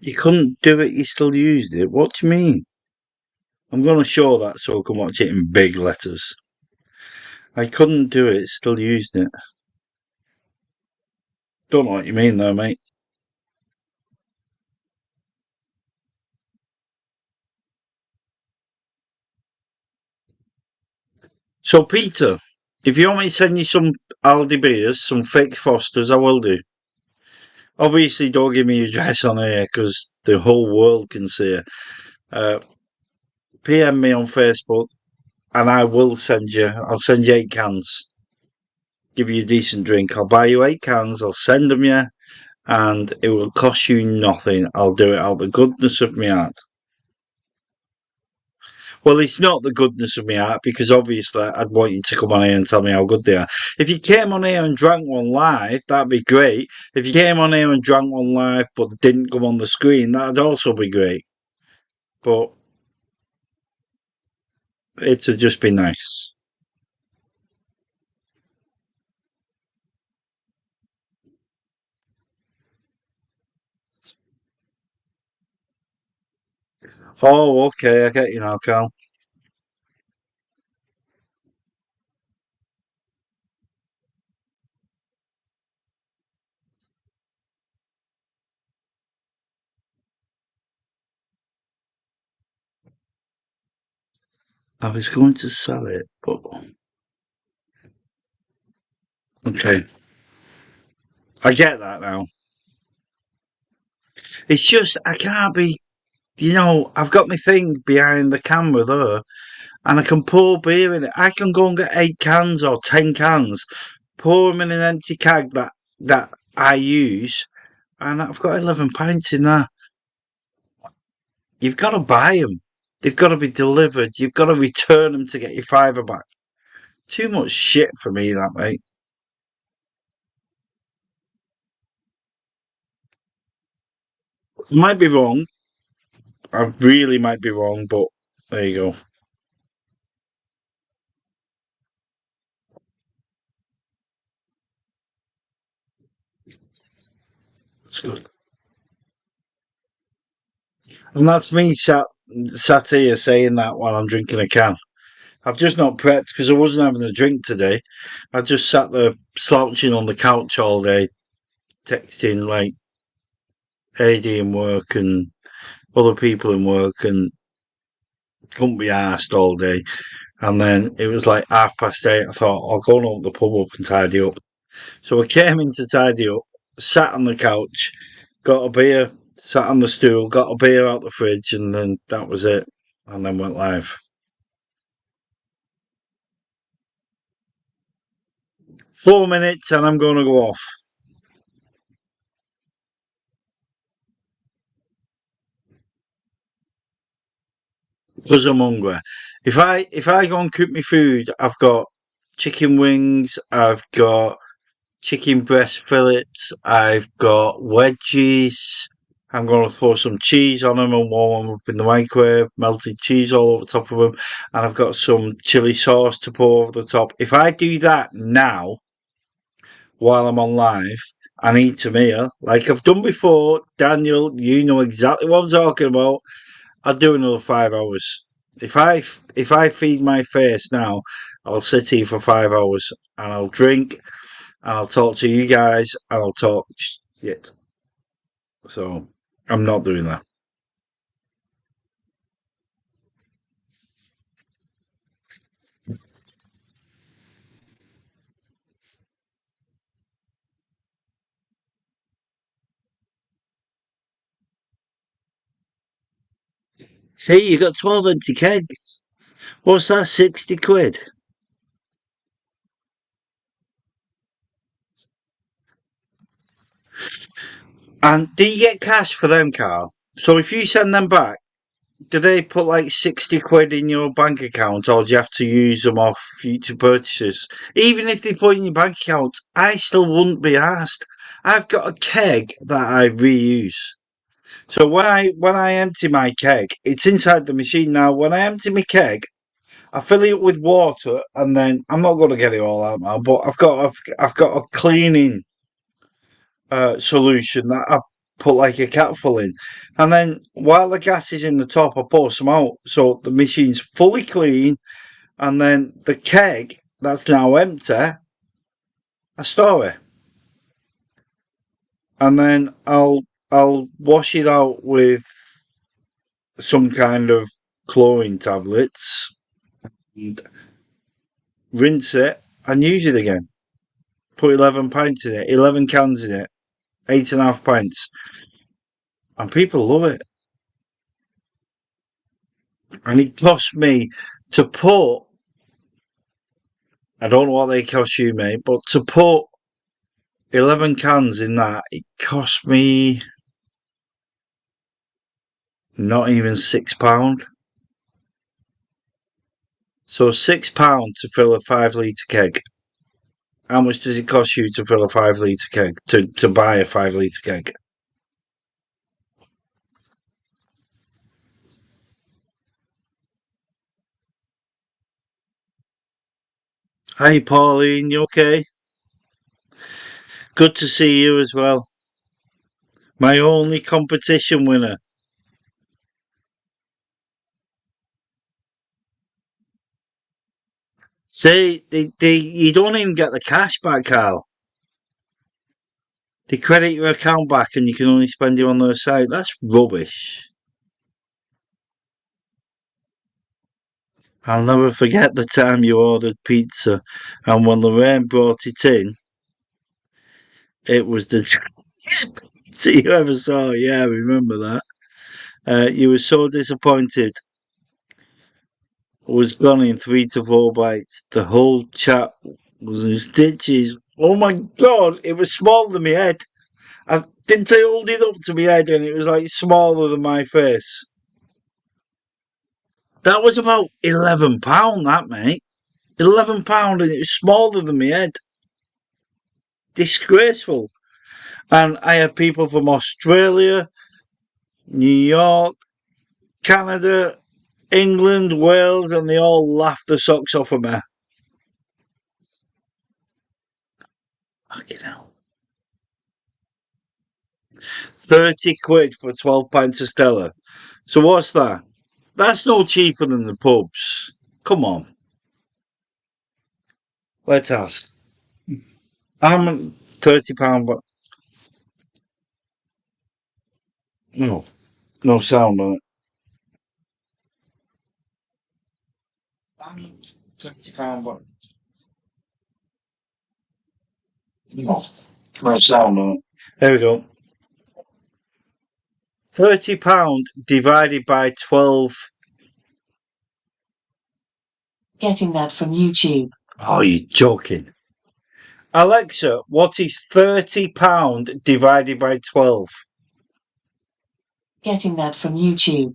You couldn't do it, you still used it. What do you mean? I'm going to show that so I can watch it in big letters. I couldn't do it, still used it. Don't know what you mean though, mate. So, Peter, if you want me to send you some Aldi beers, some fake Fosters, I will do. Obviously, don't give me your address on here because the whole world can see it. Uh, PM me on Facebook and I will send you, I'll send you 8 cans. Give you a decent drink. I'll buy you 8 cans, I'll send them you, and it will cost you nothing. I'll do it out of the goodness of my heart. Well, it's not the goodness of my heart because obviously I'd want you to come on here and tell me how good they are. If you came on here and drank one live, that'd be great. If you came on here and drank one live but didn't come on the screen, that'd also be great. But it'd just be nice. Oh, okay, I get you now, Carl. I was going to sell it, but okay, I get that now. It's just I can't be. I've got my thing behind the camera there, and I can pour beer in it. I can go and get 8 cans or 10 cans, pour them in an empty keg that I use, and I've got 11 pints in there. You've got to buy them. They've got to be delivered. You've got to return them to get your fiver back. Too much shit for me, that mate. I might be wrong. I really might be wrong, but there you go. It's good. And that's me sat here saying that while I'm drinking a can. I've just not prepped because I wasn't having a drink today. I just sat there slouching on the couch all day, texting like AD in work and other people in work and couldn't be asked all day. And then it was like 8:30. I thought, I'll go and open the pub up and tidy up. So I came in to tidy up, sat on the couch, got a beer, sat on the stool, got a beer out the fridge, and then that was it. And then went live. 4 minutes and I'm going to go off because I'm hungry. If I go and cook my food, I've got chicken wings, I've got chicken breast fillets, I've got wedges. I'm going to throw some cheese on them and warm them up in the microwave, melted cheese all over the top of them, and I've got some chili sauce to pour over the top. If I do that now, while I'm on live, and eat a meal, like I've done before, Daniel, you know exactly what I'm talking about. I'll do another 5 hours. If I feed my face now, I'll sit here for 5 hours and I'll drink and I'll talk to you guys and I'll talk shit. So I'm not doing that. See, you got 12 empty kegs. What's that? 60 quid. And do you get cash for them, Carl? So if you send them back, do they put like 60 quid in your bank account or do you have to use them off future purchases? Even if they put in your bank account, I still wouldn't be asked. I've got a keg that I reuse. So when I empty my keg, it's inside the machine now. When I empty my keg, I fill it up with water and then I'm not going to get it all out now, but I've got a cleaning solution that I put like a capful in. And then while the gas is in the top, I pour some out. So the machine's fully clean. And then the keg that's now empty, I store it. And then I'll wash it out with some kind of chlorine tablets and rinse it and use it again. Put 11 pints in it, 11 cans in it, 8.5 pints. And people love it. And it cost me to put, I don't know what they cost you, mate, but to put 11 cans in that, it cost me not even £6. So £6 to fill a 5 litre keg. How much does it cost you to fill a 5 litre keg? To buy a 5 litre keg? Hi Pauline, you okay? Good to see you as well. My only competition winner. See, you don't even get the cash back, Carl. They credit your account back and you can only spend it on their site. That's rubbish. I'll never forget the time you ordered pizza and when Lorraine brought it in, it was the tiniest pizza you ever saw. Yeah, I remember that. You were so disappointed. It was gone in 3 to 4 bites. The whole chat was in stitches. Oh my god, it was smaller than my head. I didn't I hold it up to my head and it was like smaller than my face. That was about £11, that mate. £11 and it was smaller than my head. Disgraceful. And I had people from Australia, New York, Canada, England, Wales, and they all laughed the socks off of me. Fucking hell. 30 quid for 12 pints of Stella. So what's that? That's no cheaper than the pubs. Come on. Let's ask. I'm £30, but no, no sound on it. I'm £20, but no, no sound on it. There we go. £30 divided by 12. Getting that from YouTube. Oh, you're joking. Alexa, what is £30 divided by 12? Getting that from YouTube.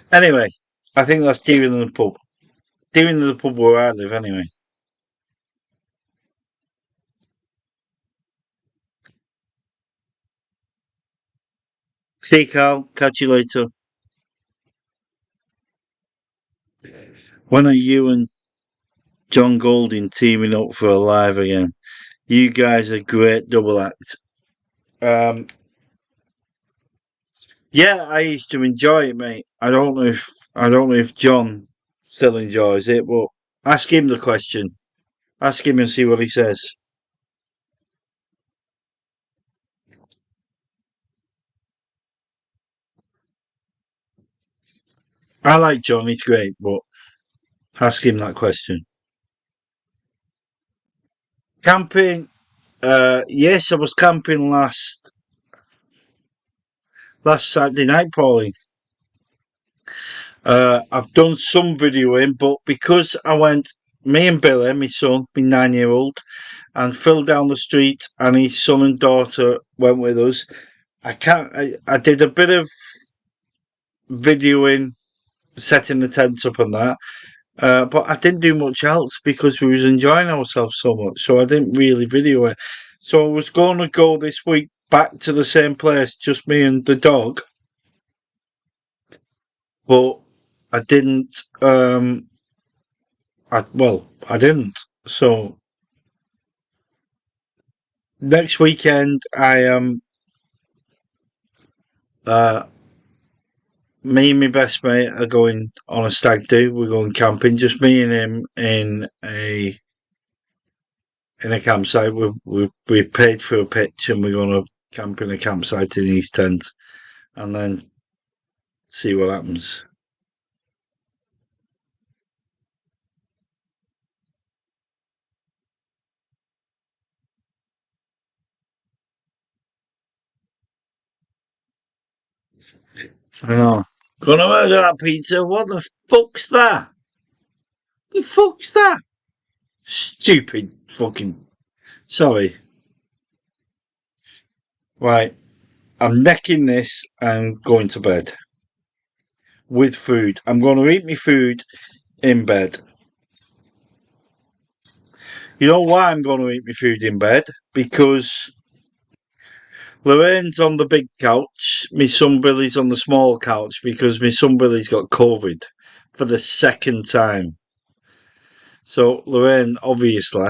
Anyway, I think that's dearer than the pub. Dearer than the pub where I live, anyway. See you, Carl. Catch you later. When are you and John Golding teaming up for a live again? You guys are great double act. Yeah, I used to enjoy it, mate. I don't know if John still enjoys it, but ask him the question. Ask him and see what he says. I like John, he's great, but ask him that question. Camping, yes, I was camping last Saturday night, Paulie. I've done some videoing, but because I went, me and Billy, my son, my 9-year-old, and Phil down the street, and his son and daughter went with us. I did a bit of videoing, setting the tent up and that, but I didn't do much else because we was enjoying ourselves so much. So I didn't really video it. So I was going to go this week back to the same place, just me and the dog, but I didn't. I didn't. So next weekend, I am uh, me and my best mate are going on a stag do. We're going camping, just me and him in a campsite. We paid for a pitch and we're going to camp in a campsite in East End, and then see what happens. I know. Gonna murder that pizza. What the fuck's that? The fuck's that? Stupid fucking. Sorry. Right. I'm necking this and going to bed with food. I'm going to eat my food in bed. You know why I'm going to eat my food in bed? Because Lorraine's on the big couch. My son Billy's on the small couch because my son Billy's got COVID for the second time. So Lorraine, obviously,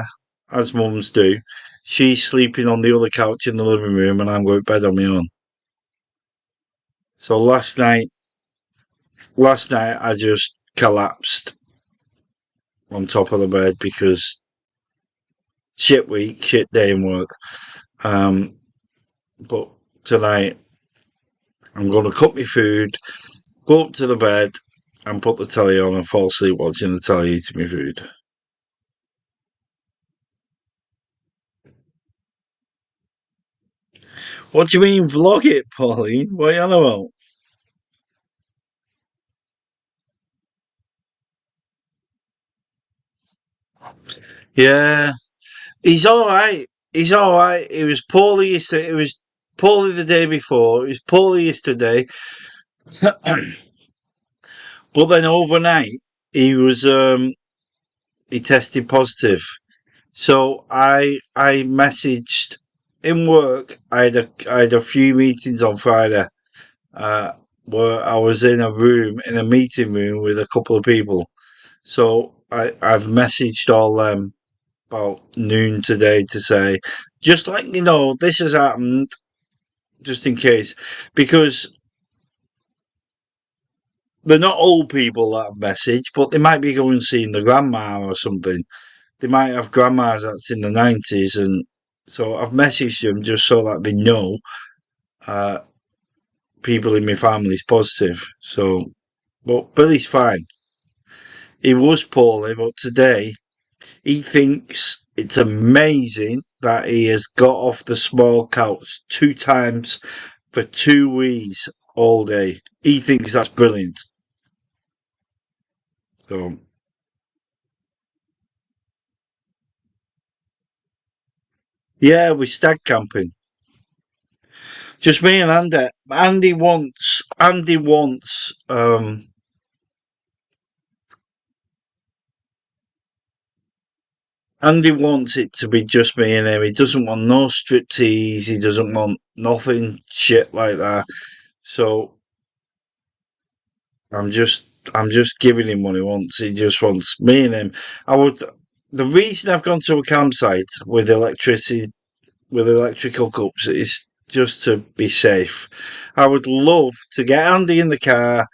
as mums do, she's sleeping on the other couch in the living room, and I'm going to bed on my own. So last night I just collapsed on top of the bed because shit week, shit day in work. But tonight I'm going to cook my food, go up to the bed, and put the telly on and fall asleep watching the telly, eating my food. What do you mean vlog it, Pauline? What are you on about? Yeah, he's all right. He's all right. He was poorly yesterday. It was poorly the day before. He was poorly yesterday. But then overnight, he was he tested positive. So I messaged in work. I had a few meetings on Friday, uh, where I was in a meeting room with a couple of people. So I've messaged all them about noon today to say, just like you know, this has happened, just in case, because they're not old people that have messaged, but they might be going seeing the grandma or something. They might have grandmas that's in the 90s, and so I've messaged them just so that they know uh, people in my family's positive. So, but Billy's fine. He was poorly, but today he thinks it's amazing that he has got off the small couch 2 times for 2 weeks all day. He thinks that's brilliant. So, yeah, we're stag camping. Just me and Andy. Andy wants it to be just me and him. He doesn't want no striptease. He doesn't want nothing shit like that. So I'm just I'm just giving him what he wants. He just wants me and him. I would the reason I've gone to a campsite with electricity with electric hookups is just to be safe. I would love to get Andy in the car,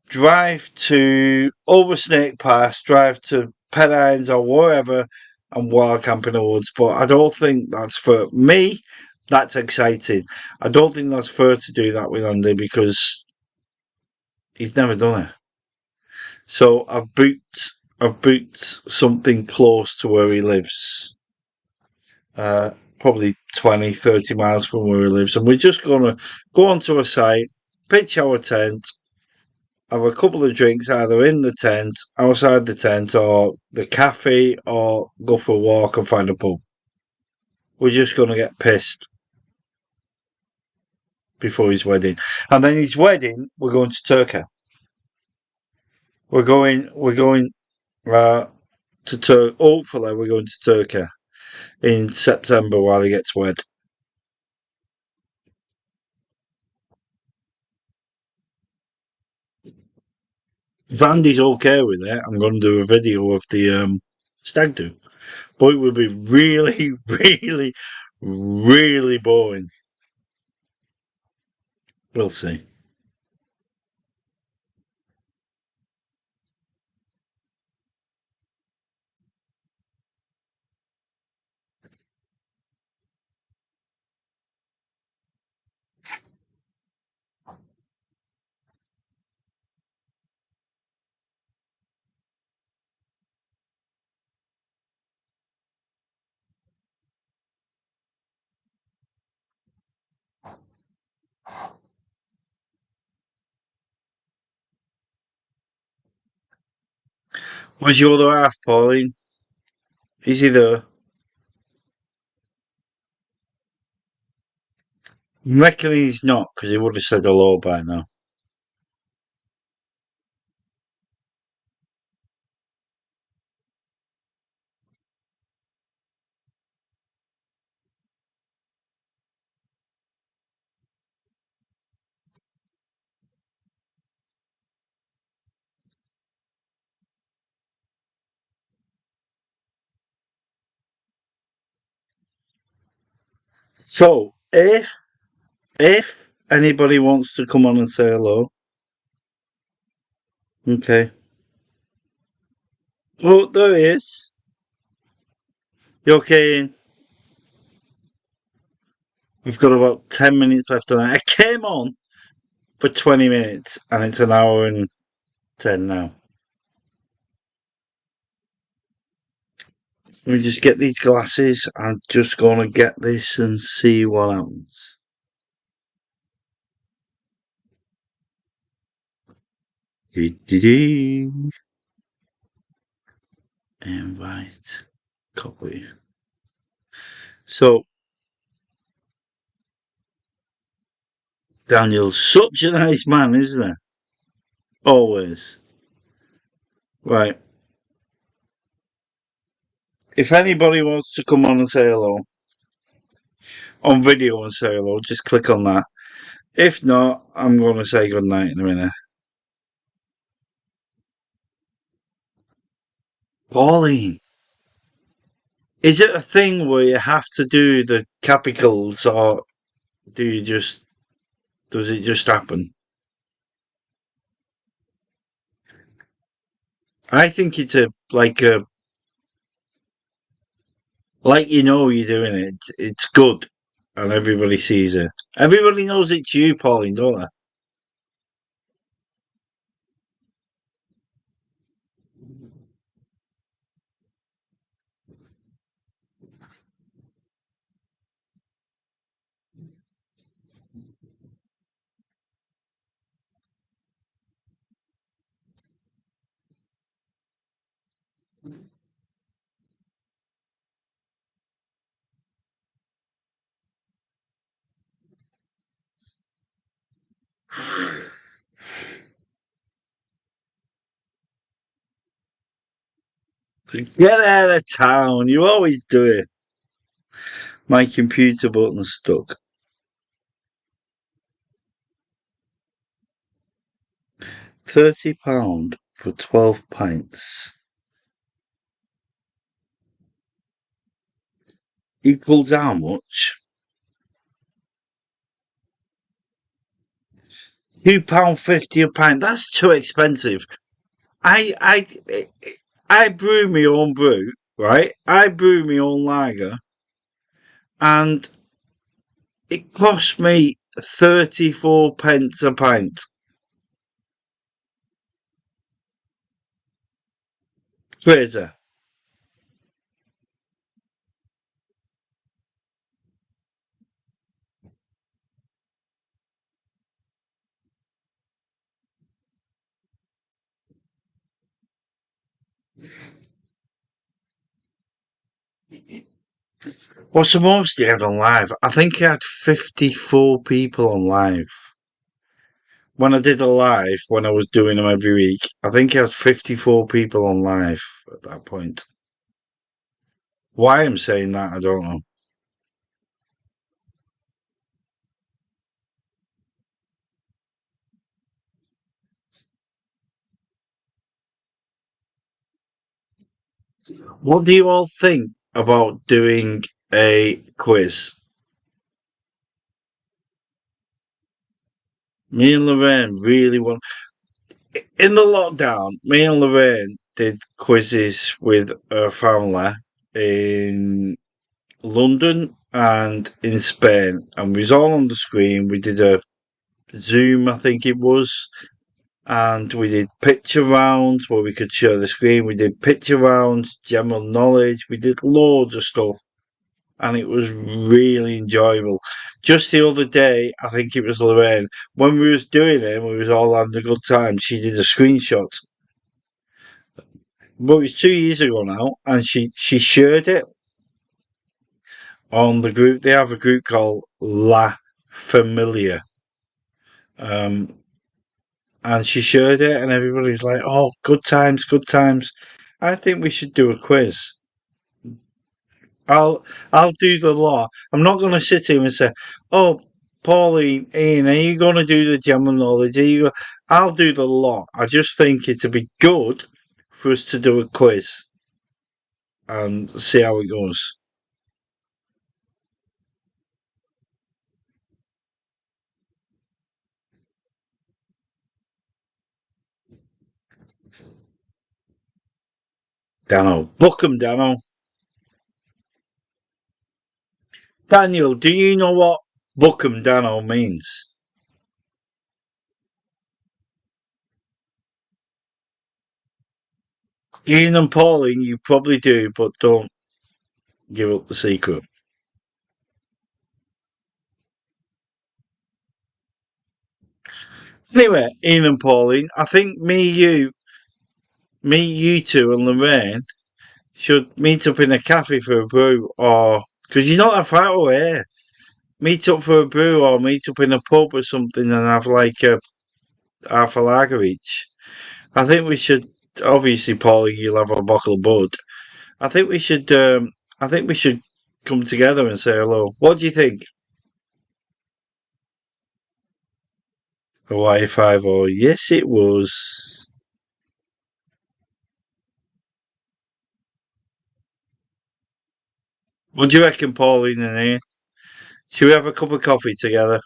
drive to over Snake Pass, drive to Pennines or wherever, and wild camp in the woods. But I don't think that's for me. That's exciting. I don't think that's fair to do that with Andy because he's never done it. So I've booked something close to where he lives. Probably 20, 30 miles from where he lives. And we're just gonna go onto a site, pitch our tent, have a couple of drinks either in the tent, outside the tent, or the cafe, or go for a walk and find a pub. We're just gonna get pissed before his wedding. And then his wedding, we're going to Turkey. We're going uh, to Turkey. Hopefully, we're going to Turkey in September while he gets wed. If Andy's okay with it, I'm going to do a video of the stag do. But it would be really, really, really boring. We'll see. Where's your other half, Pauline? Is he there? I reckon he's not, because he would have said hello by now. So, if anybody wants to come on and say hello, okay. Oh, there he is. You okay, Ian? We've got about 10 minutes left on that. I came on for 20 minutes, and it's an hour and 10 now. Let me just get these glasses. I'm just going to get this and see what happens. Invite. Copy. So, Daniel's such a nice man, isn't he? Always. Right. If anybody wants to come on and say hello, on video and say hello, just click on that. If not, I'm going to say good night in a minute. Pauline, is it a thing where you have to do the capitals, or does it just happen? I think it's like you're doing it. It's good, and everybody sees it. Everybody knows it's you, Pauline, don't they? Get out of town. You always do it. My computer button's stuck. £30 for 12 pints equals how much? £2.50 a pint. That's too expensive. I brew my own brew, right? I brew my own lager, and it cost me 34 pence a pint. Crazy. What's the most you had on live? I think I had 54 people on live. When I did a live, when I was doing them every week, I think I had 54 people on live at that point. Why I'm saying that, I don't know. What do you all think about doing a quiz? Me and Lorraine really want. In the lockdown, me and Lorraine did quizzes with her family in London and in Spain, and we was all on the screen. We did a Zoom, I think it was, and we did picture rounds where we could share the screen. We did picture rounds, general knowledge. We did loads of stuff, and it was really enjoyable. Just the other day, I think it was Lorraine, when we was doing it, we was all having a good time. She did a screenshot, but it was 2 years ago now, and she shared it on the group. They have a group called La Familia. Um, and she shared it, and everybody's like, "Oh, good times, good times." I think we should do a quiz. I'll do the law. I'm not going to sit here and say, "Oh, Pauline, Ian, are you going to do the general knowledge?" I'll do the law. I just think it'd be good for us to do a quiz and see how it goes. Dano, book 'em, Dano. Daniel, do you know what book 'em, Dano means? Ian and Pauline, you probably do, but don't give up the secret. Anyway, Ian and Pauline, I think you two and Lorraine should meet up in a cafe for a brew, or because you're not that far away. Meet up for a brew, or meet up in a pub or something, and have like a half a lager each. I think we should. Obviously, Pauline, you'll have a bottle of Bud. I think we should. I think we should come together and say hello. What do you think? Hawaii Five O. Yes, it was. What do you reckon, Pauline and Ian? Should we have a cup of coffee together?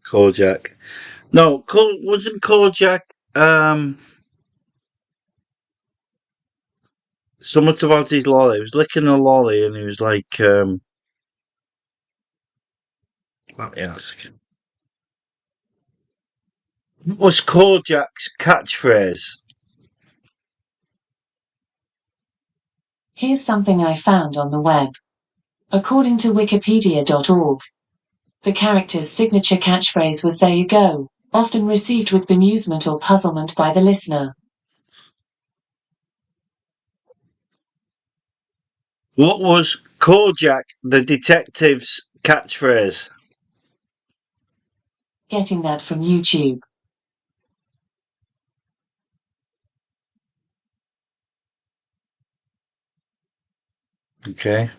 Kojak. No, wasn't Kojak something about his lolly? He was licking a lolly and he was like, let me ask. What was Kojak's catchphrase? Here's something I found on the web. According to Wikipedia.org, the character's signature catchphrase was "There you go," often received with bemusement or puzzlement by the listener. What was Kojak the detective's catchphrase? Getting that from YouTube. Okay.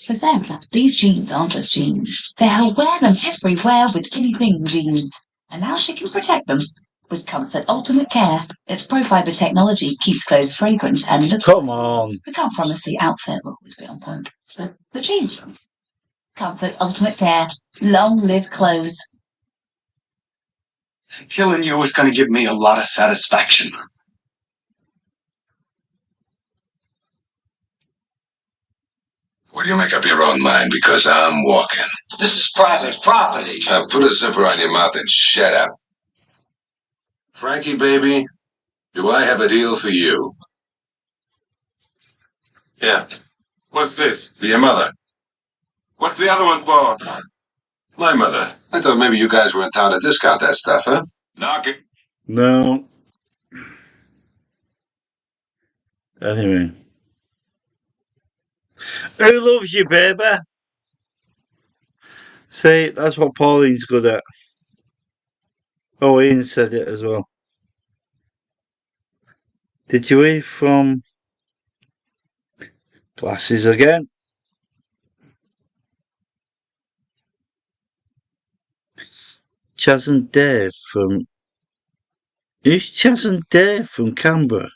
For Sarah, these jeans aren't just jeans. They'll wear them everywhere with anything jeans. And now she can protect them. With Comfort Ultimate Care, its pro-fiber technology keeps clothes fragrant and look. Come on. We can't promise the outfit will always be on point, but the jeans. Comfort Ultimate Care. Long live clothes. Killing you is going to give me a lot of satisfaction. Will you make up your own mind, because I'm walking? This is private property. Put a zipper on your mouth and shut up. Frankie, baby, do I have a deal for you? Yeah. What's this? For your mother. What's the other one for? My mother. I thought maybe you guys were in town to discount that stuff, huh? Knock it. No. Anyway. Who loves you, baby? See, that's what Pauline's good at. Oh, Ian said it as well. Did you hear from Glasses again? Chaz and Dave from... Who's Chaz and Dave from Canberra?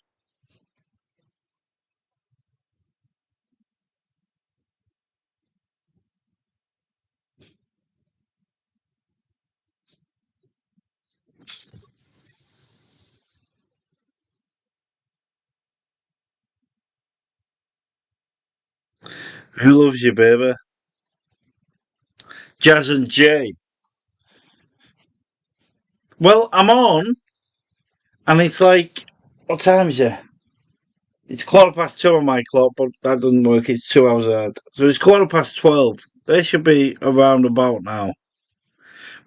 Who loves you, baby? Jazz and Jay. Well, I'm on, and it's like, what time is it? It's 2:15 on my clock, but that doesn't work. It's 2 hours ahead. So it's 12:15. They should be around about now.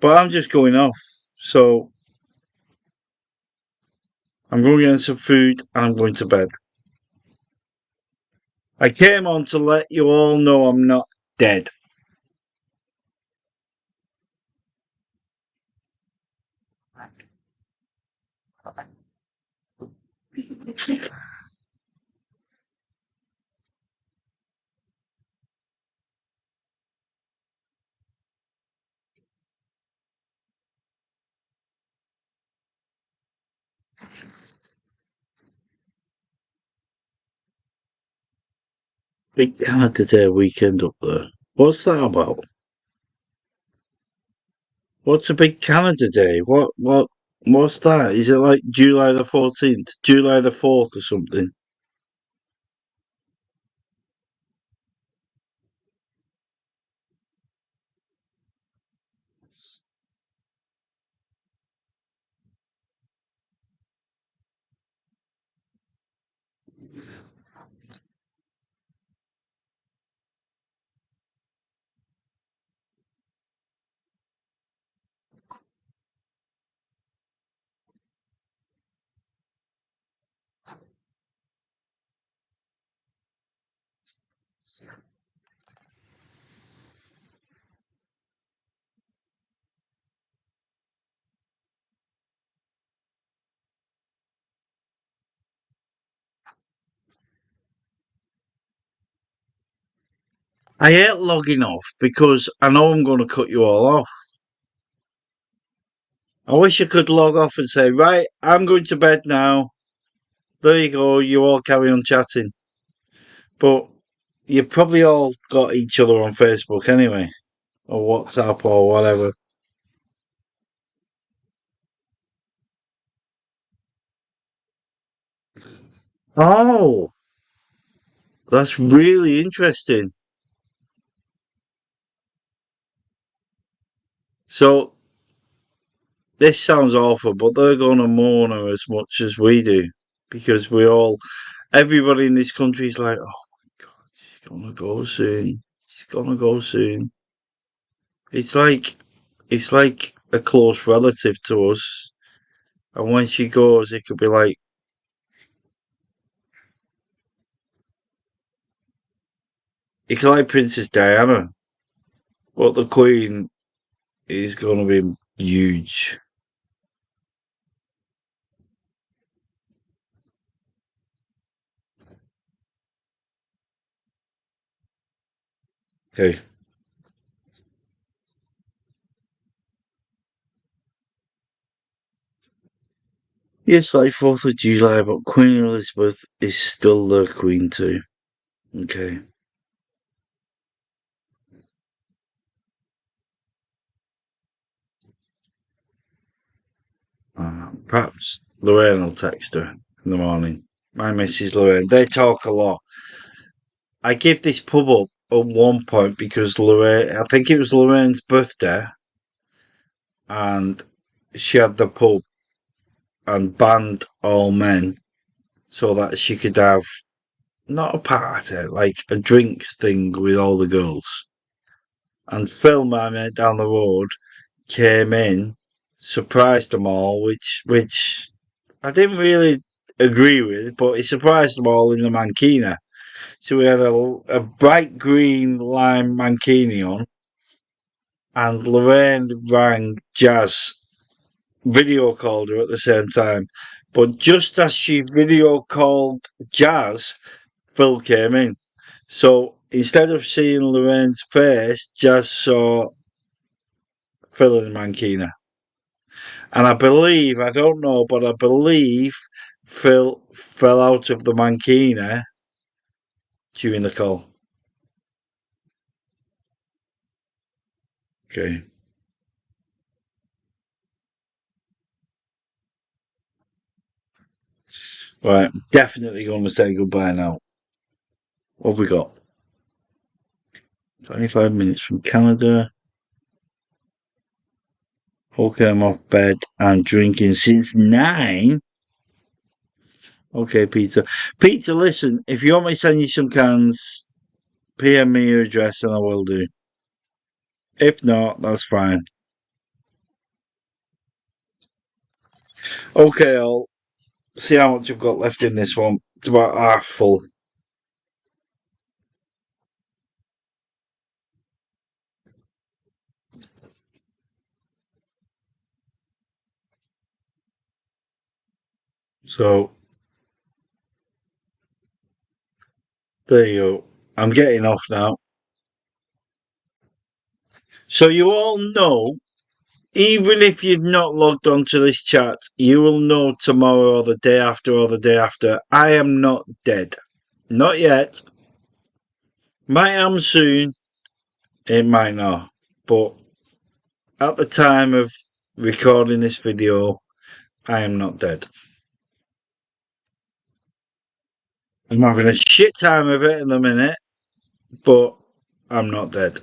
But I'm just going off. So I'm going to get some food and I'm going to bed. I came on to let you all know I'm not dead. Big Canada Day weekend up there. What's that about? What's a Big Canada Day? What's that? Is it like July the 14th? July the 4th or something? I hate logging off because I know I'm going to cut you all off. I wish I could log off and say, right, I'm going to bed now. There you go, you all carry on chatting. But you've probably all got each other on Facebook anyway, or WhatsApp or whatever. Oh, that's really interesting. So, this sounds awful, but they're going to mourn her as much as we do. Because everybody in this country is like, oh my God, she's going to go soon. She's going to go soon. It's like a close relative to us. And when she goes, it could be like, it could like Princess Diana. But the Queen is going to be huge. Okay. Yes, like 4th of July, but Queen Elizabeth is still the Queen too. Okay. Perhaps Lorraine will text her in the morning. My Mrs. Lorraine. They talk a lot. I gave this pub up at one point because Lorraine, I think it was Lorraine's birthday, and she had the pub and banned all men so that she could have not a party, like a drinks thing with all the girls. And Phil, my mate down the road, came in, surprised them all, which I didn't really agree with, but he surprised them all in the Mankina. So we had a bright green lime mankini on, and Lorraine rang Jazz, video called her at the same time. But just as she video called Jazz, Phil came in. So instead of seeing Lorraine's face, Jazz saw Phil and Mankina. And I believe, I don't know, but I believe Phil fell out of the Mankina during the call. Okay. Right, definitely going to say goodbye now. What have we got? 25 minutes from Canada. Okay, I'm off bed. I'm drinking since 9. Okay, Peter. Peter, listen, if you want me to send you some cans, PM me your address and I will do. If not, that's fine. Okay, I'll see how much I've got left in this one. It's about half full. So, there you go. I'm getting off now. So you all know, even if you've not logged onto this chat, you will know tomorrow or the day after, I am not dead. Not yet. Might am soon. It might not. But at the time of recording this video, I am not dead. I'm having a shit time of it in the minute, but I'm not dead.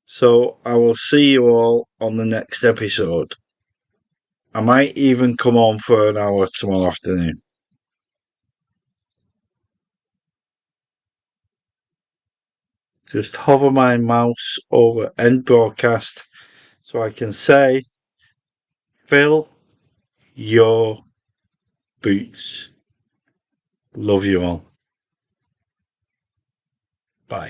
So I will see you all on the next episode. I might even come on for an hour tomorrow afternoon. Just hover my mouse over end broadcast so I can say, fill your boots. Love you all. Bye.